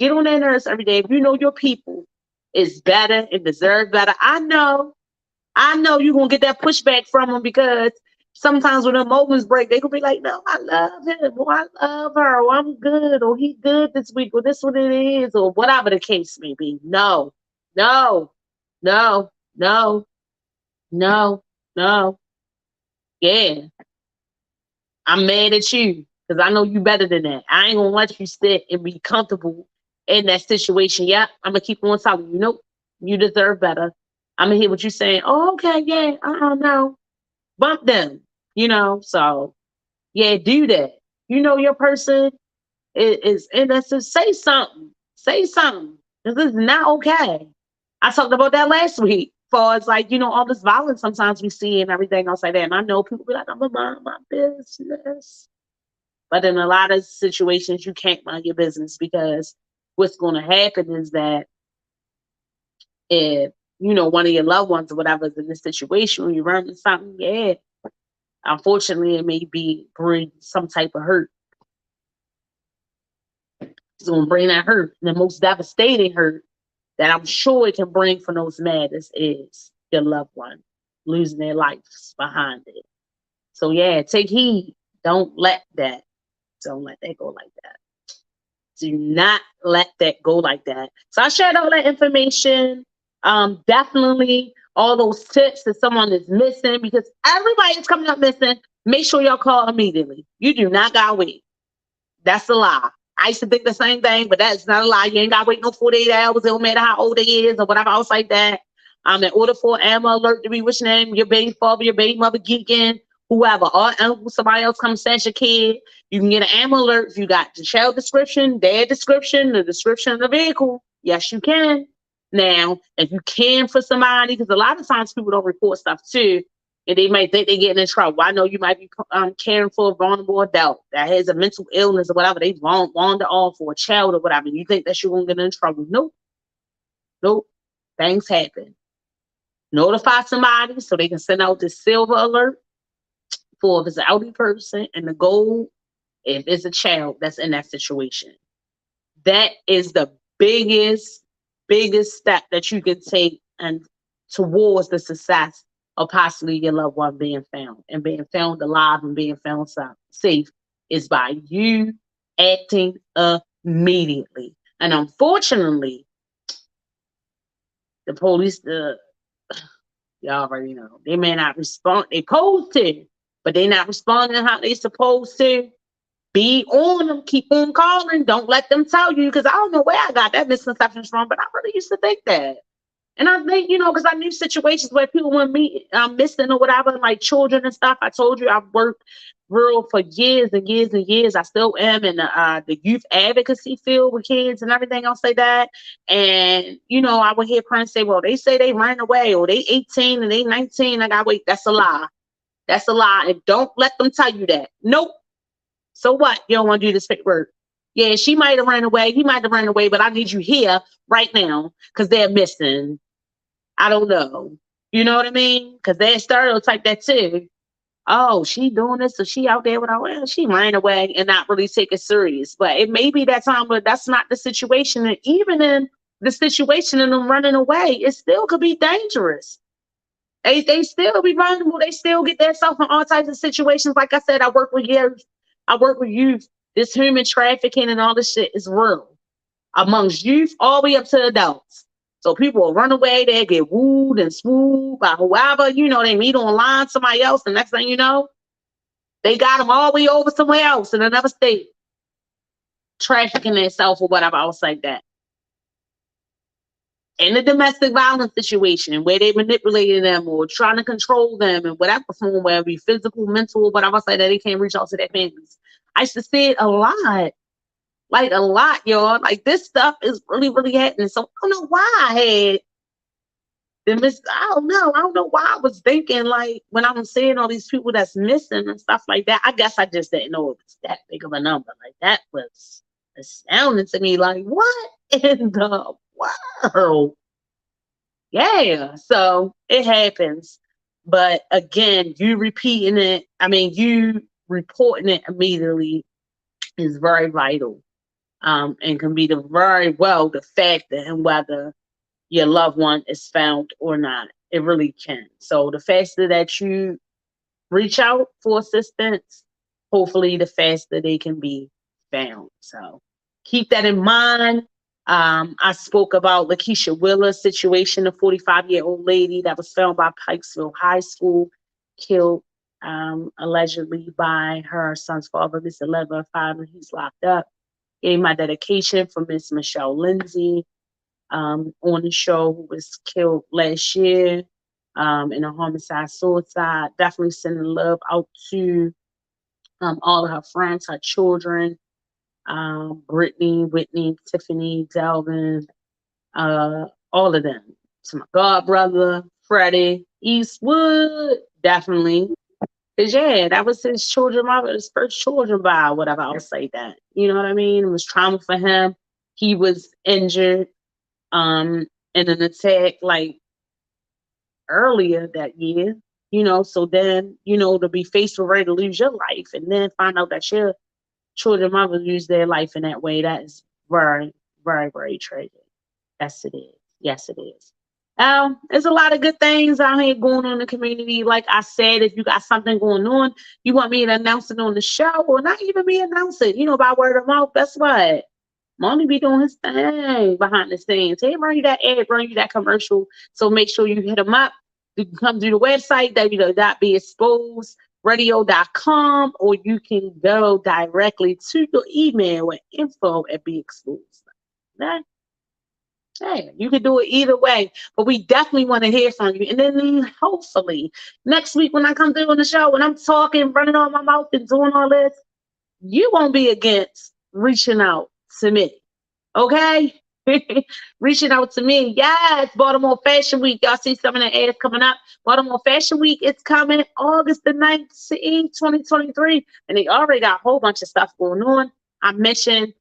Get on their nerves every day. If you know your people is better and deserve better, I know you're gonna get that pushback from them because sometimes when the moments break, they gonna be like, no, I love him, or I love her, or I'm good, or he good this week, or this what it is, or whatever the case may be. No, no, no, no, no, no. Yeah, I'm mad at you because I know you better than that. I ain't gonna let you sit and be comfortable in that situation. Yeah, I'm gonna keep on telling you, nope, you deserve better. I'm gonna hear what you're saying. Oh, okay, yeah, no. Bump them, so yeah, do that. You know your person is innocent. Say something. Say something. This is not okay. I talked about that last week. For it's like, all this violence sometimes we see and everything else like that. And I know people be like, I'm gonna mind my business. But in a lot of situations, you can't mind your business because what's gonna happen is that if one of your loved ones or whatever is in this situation when you run into something, yeah, unfortunately, it may bring some type of hurt. It's going to bring that hurt. The most devastating hurt that I'm sure it can bring for those matters is your loved one losing their lives behind it. So yeah, take heed. Don't let that go like that. Do not let that go like that. So I shared all that information. Definitely all those tips that someone is missing because everybody is coming up missing. Make sure y'all call immediately. You do not gotta wait. That's a lie. I used to think the same thing, but that's not a lie. You ain't gotta wait no 48 hours. It don't matter how old they is or whatever else like that. In order for an amber alert to be which name, your baby father, your baby mother geeking, whoever, or uncle, somebody else comes snatch your kid, you can get an amber alert if you got the child description, their description, the description of the vehicle. Yes, you can. Now, if you can for somebody, because a lot of times people don't report stuff too, and they might think they're getting in trouble. I know you might be caring for a vulnerable adult that has a mental illness or whatever. They wander off for a child or whatever. You think that you're going to get in trouble. Nope. Nope. Things happen. Notify somebody so they can send out the silver alert for if it's an elderly person and the gold if it's a child that's in that situation. That is the biggest step that you can take and towards the success of possibly your loved one being found and being found alive and being found safe is by you acting immediately. And unfortunately, the police, y'all already know, they may not respond. They supposed to, but they not responding how they supposed to. Be on them, keep on calling. Don't let them tell you, because I don't know where I got that misconception from, but I really used to think that. And I think, because I knew situations where people went missing or whatever, like children and stuff. I told you I've worked rural for years and years and years. I still am in the youth advocacy field with kids and everything else like that. And, I would hear parents say, well, they say they ran away or they 18 and they 19. I got wait, that's a lie. That's a lie. And don't let them tell you that. Nope. So what? You don't want to do this fake work. Yeah, she might have ran away. He might have ran away, but I need you here right now because they're missing. I don't know. You know what I mean? Because they stereotype that too. Oh, she doing this, so she out there without, well, she ran away and not really take it serious. But it may be that time, but that's not the situation. And even in the situation of them running away, it still could be dangerous. They still be vulnerable. They still get themselves in all types of situations. Like I said, I work with youth. This human trafficking and all this shit is real amongst youth all the way up to adults. So people will run away, they get wooed and swooped by whoever, they meet online, somebody else, and next thing you know, they got them all the way over somewhere else in another state, trafficking themselves or whatever else like that. in a domestic violence situation where they manipulated them or trying to control them in whatever form, whether it be physical, mental, whatever, say that they can't reach out to their families. I used to see it a lot, like a lot, y'all. Like this stuff is really, really happening. So I don't know why I had I don't know. I don't know why I was thinking like when I'm seeing all these people that's missing and stuff like that. I guess I just didn't know it was that big of a number. Like that was astounding to me. Like what in the world? Yeah. So it happens. But again, you repeating it, you reporting it immediately is very vital. And can be the factor in whether your loved one is found or not. It really can. So the faster that you reach out for assistance, hopefully the faster they can be found. So keep that in mind. I spoke about Lakeisha Willer's situation, a 45-year-old lady that was found by Pikesville High School, killed allegedly by her son's father, Mr. Lever. Finally, he's locked up. Gave my dedication for Miss Michelle Lindsay on the show, who was killed last year in a homicide-suicide. Definitely sending love out to all of her friends, her children, Brittany, Whitney, Tiffany, Delvin, all of them. To my god brother, Freddie Eastwood, definitely. Cause yeah, that was his his first children by whatever. I'll say that. You know what I mean? It was trauma for him. He was injured in an attack like earlier that year. So then, to be faced with ready to lose your life and then find out that your children mother lose their life in that way, that is very, very, very tragic. Yes, it is. Yes, it is. There's a lot of good things out here going on in the community. Like I said, if you got something going on, you want me to announce it on the show or not even me announce it, by word of mouth, guess what? Mommy be doing his thing behind the scenes. Hey, run you that ad, run you that commercial. So make sure you hit him up. You can come to the website, www.beexposedradio.com, or you can go directly to your email at info@beexposed. Okay? Hey, you can do it either way, but we definitely want to hear from you. And then hopefully next week when I come through on the show, when I'm talking, running on my mouth and doing all this, you won't be against reaching out to me. Okay? Reaching out to me. Yes, Baltimore Fashion Week. Y'all see some of the ads coming up. Baltimore Fashion Week is coming August the 19th, 2023. And they already got a whole bunch of stuff going on. I mentioned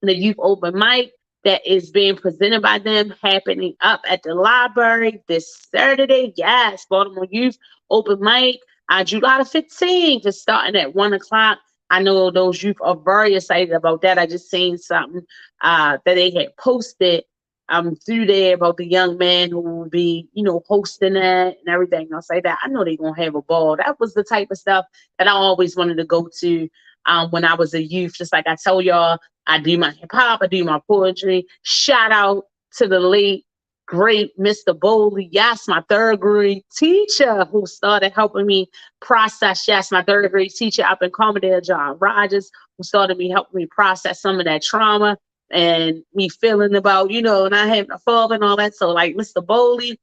the youth open mic that is being presented by them, happening up at the library this Saturday. Yes, Baltimore Youth Open Mic, July the 15th, is starting at 1 o'clock. I know those youth are very excited about that. I just seen something that they had posted through there about the young man who will be, hosting that and everything. I'll say that. I know they're going to have a ball. That was the type of stuff that I always wanted to go to when I was a youth. Just like I told y'all, I do my hip hop, I do my poetry. Shout out to the late, great Mr. Bowley. Yes, my third grade teacher who started helping me process. Yes, my third grade teacher up in Commodore, John Rogers, who started helping me process some of that trauma and me feeling about, not having a father and all that. So like Mr. Bowley,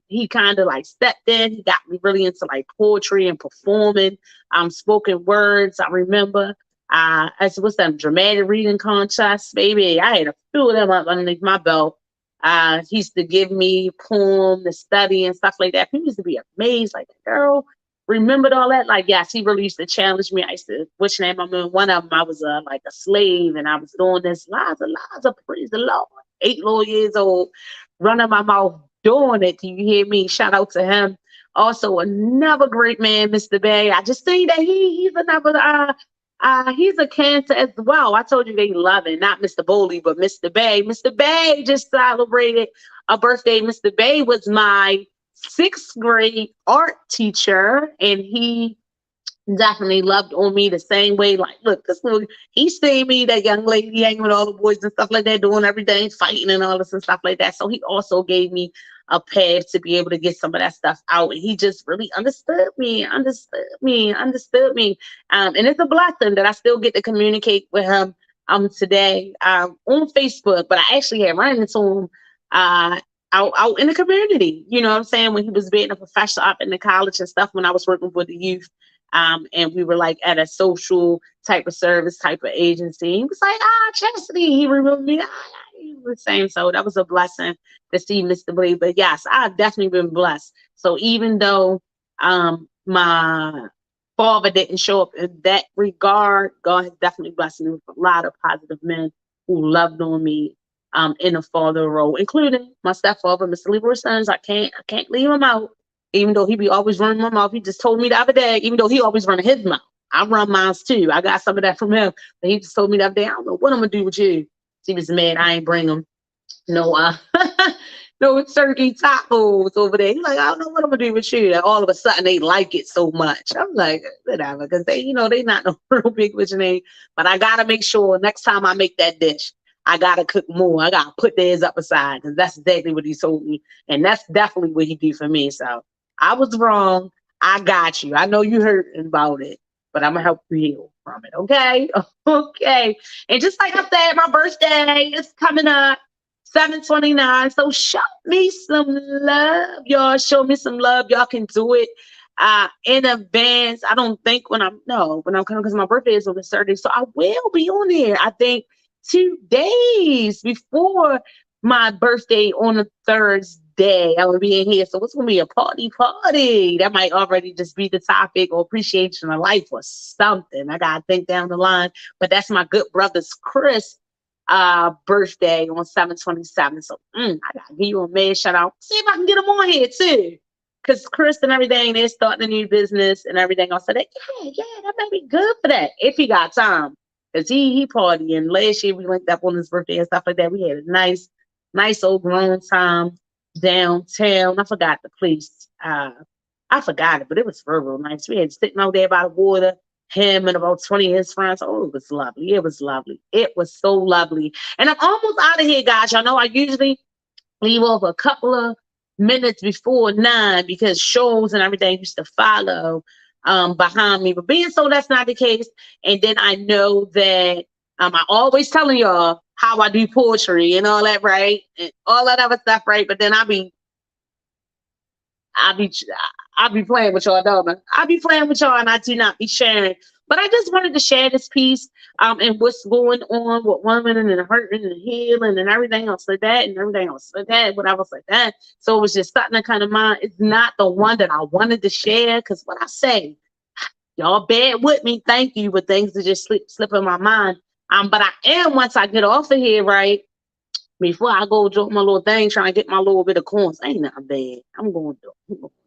he kind of like stepped in. He got me really into like poetry and performing, spoken words. I remember what's that, dramatic reading contest, baby. I had a few of them up underneath my belt. He used to give me poem to study and stuff like that. He used to be amazed, like, girl, remembered all that? Like, yes, he really used to challenge me. I used to, which name I'm in, one of them, I was like a slave and I was doing this, Liza, praise the Lord, 8 little years old, running my mouth, doing it. Do you hear me? Shout out to him. Also, another great man, Mr. Bay. I just think that he's another, he's a Cancer as well. I told you they love it. Not Mr. Bowley, but Mr. Bay. Mr. Bay just celebrated a birthday. Mr. Bay was my 6th grade art teacher, and he definitely loved on me the same way. Like, look, he seen me, that young lady hanging with all the boys and stuff like that, doing everything, fighting and all this and stuff like that. So he also gave me a path to be able to get some of that stuff out. And he just really understood me. And it's a blessing that I still get to communicate with him today on Facebook. But I actually had run into him out in the community. You know what I'm saying? When he was being a professor up in the college and stuff, when I was working for the youth, and we were like at a social type of service type of agency. He was like, Chastity. He remembered me. He was saying, so that was a blessing to see Mr. Blade. But yes, I've definitely been blessed. So even though my father didn't show up in that regard, God has definitely blessed me with a lot of positive men who loved on me in a father role, including my stepfather, Mr. Leroy Sons. I can't leave him out. Even though he be always running my mouth. He just told me the other day, even though he always running his mouth, I run mine too. I got some of that from him. But he just told me the other day, I don't know what I'm gonna do with you. He was mad I ain't bring him no no turkey tacos over there. He's like, I don't know what I'm gonna do with you. And all of a sudden they like it so much. I'm like, whatever, because they not no real big with your name. But I gotta make sure next time I make that dish, I gotta cook more. I gotta put theirs up aside because that's exactly what he told me. And that's definitely what he do for me. So I was wrong. I got you. I know you hurt about it, but I'm gonna help you heal from it. Okay. Okay. And just like I said, my birthday is coming up. 7/29. So show me some love, y'all. Show me some love. Y'all can do it in advance. I don't think when I'm coming because my birthday is on the Saturday. So I will be on there. I think 2 days before my birthday on the Thursday. I will be in here. So it's gonna be a party. That might already just be the topic or appreciation of life or something. I gotta think down the line. But that's my good brother's Chris birthday on 7/27. So I gotta give you a man shout out. See if I can get him on here too. Cause Chris and everything, they're starting a new business and everything else. So that that might be good for that if he got time. Cause he partying. Last year we went up on his birthday and stuff like that. We had a nice old grown time downtown. I forgot the place. I forgot it, but it was real nice. We had sitting out there by the water. Him and about 20 of his friends. Oh, it was lovely. It was lovely. It was so lovely. And I'm almost out of here, guys. Y'all know I usually leave over a couple of minutes before 9 because shows and everything used to follow behind me. But being so that's not the case. And then I know that I always telling y'all how I do poetry and all that, right? And all that other stuff, right? But then I be playing with y'all, don't I? I be playing with y'all and I do not be sharing. But I just wanted to share this piece and what's going on with women and hurting and healing and everything else like that and everything else like that, whatever like that. So it was just something that kind of mind. It's not the one that I wanted to share because what I say, y'all bear with me. Thank you, but things that just slip in my mind. But I am once I get off of here, right? Before I go do my little thing, trying to get my little bit of coins, ain't nothing bad. I'm going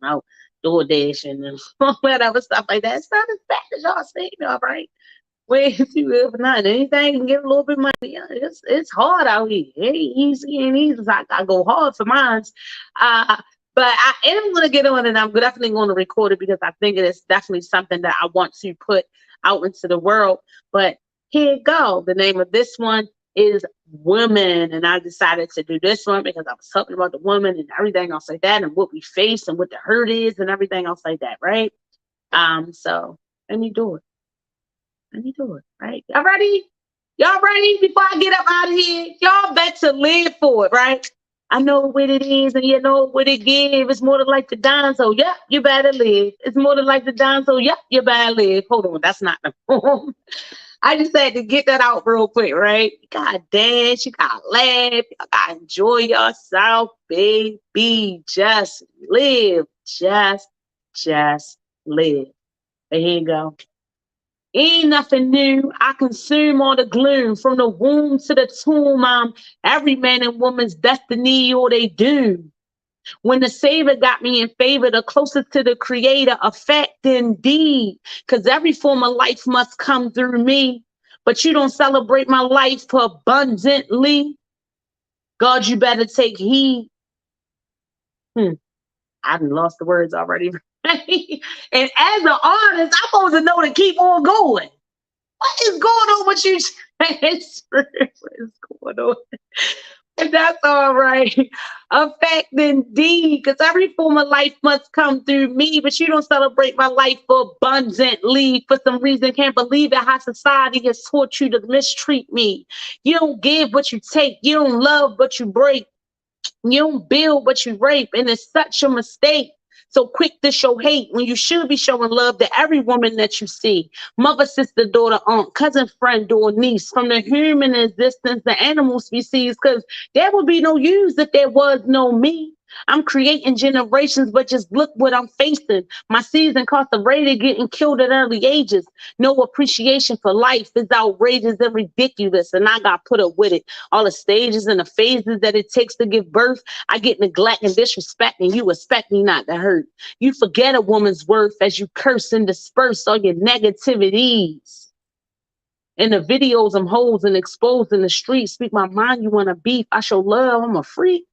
out DoorDash and whatever stuff like that. It's not as bad as y'all think, all right? Way too good for nothing. Anything can get a little bit of money. Yeah, it's hard out here. It ain't easy. I go hard for mine. But I am going to get on and I'm definitely going to record it because I think it is definitely something that I want to put out into the world. But here you go. The name of this one is Women. And I decided to do this one because I was talking about the woman and everything else like that and what we face and what the hurt is and everything else like that, right? So let me do it. Right? Y'all ready? Y'all ready? Before I get up out of here, y'all better live for it, right? I know what it is and you know what it gives. It's more than like the dime, so yep, you better live. It's more than like the dime, so yep, you better live. Hold on, that's not the poem. I just had to get that out real quick, right? You gotta dance, you gotta laugh, you gotta enjoy yourself, baby. Just live. Just live. There you go. Ain't nothing new. I consume all the gloom from the womb to the tomb. I'm every man and woman's destiny or they doom. When the Savior got me in favor, the closest to the Creator, a fact indeed. Because every form of life must come through me. But you don't celebrate my life abundantly. God, you better take heed. I've lost the words already. And as an artist, I'm supposed to know to keep on going. What is going on with you? What is going on? And that's all right. A fact indeed, because every form of life must come through me, but you don't celebrate my life abundantly. For some reason, can't believe it how society has taught you to mistreat me. You don't give what you take. You don't love what you break. You don't build, but you rape, and it's such a mistake. So quick to show hate when you should be showing love to every woman that you see. Mother, sister, daughter, aunt, cousin, friend, or niece. From the human existence, the animal species, because there would be no use if there was no me. I'm creating generations, but just look what I'm facing. My seeds incarcerated, getting killed at early ages. No appreciation for life is outrageous and ridiculous, and I got put up with it. All the stages and the phases that it takes to give birth, I get neglect and disrespect, and you expect me not to hurt. You forget a woman's worth as you curse and disperse all your negativities. In the videos, I'm hoes and exposed in the streets. Speak my mind, you want to beef. I show love, I'm a freak.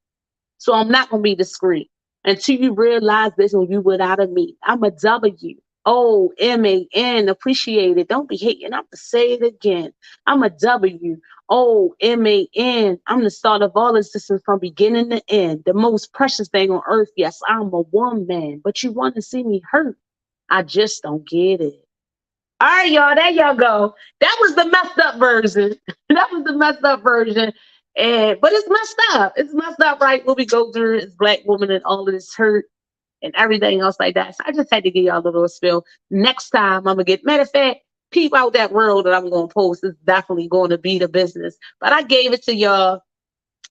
So I'm not going to be discreet until you realize this on you without a me. I'm a W. O-M-A-N, appreciate it. Don't be hating. I'm going to say it again. I'm a W. O-M-A-N. I'm the start of all existence from beginning to end. The most precious thing on earth. Yes, I'm a woman, but you want to see me hurt. I just don't get it. All right, y'all, there y'all go. That was the messed up version. That was the messed up version. But it's messed up. It's messed up, right? What we go through as Black women and all of this hurt and everything else like that. So I just had to give y'all a little spill. Next time I'm gonna get, matter of fact, peep out that world that I'm gonna post. It's definitely going to be the business. But I gave it to y'all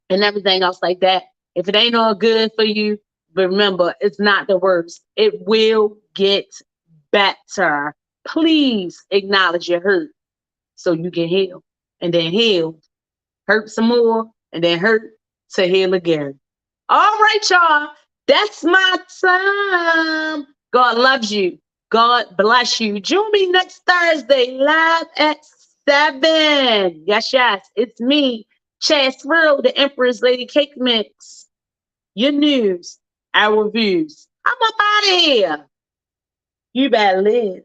and everything else like that. If it ain't all good for you, but remember, it's not the worst. It will get better. Please acknowledge your hurt so you can heal, and then heal, hurt some more, and then hurt to heal again. All right, y'all. That's my time. God loves you. God bless you. Join me next Thursday live at 7. Yes, yes. It's me, Chad Swirl, the Empress Lady Cake Mix. Your news, our views. I'm up out of here. You better live.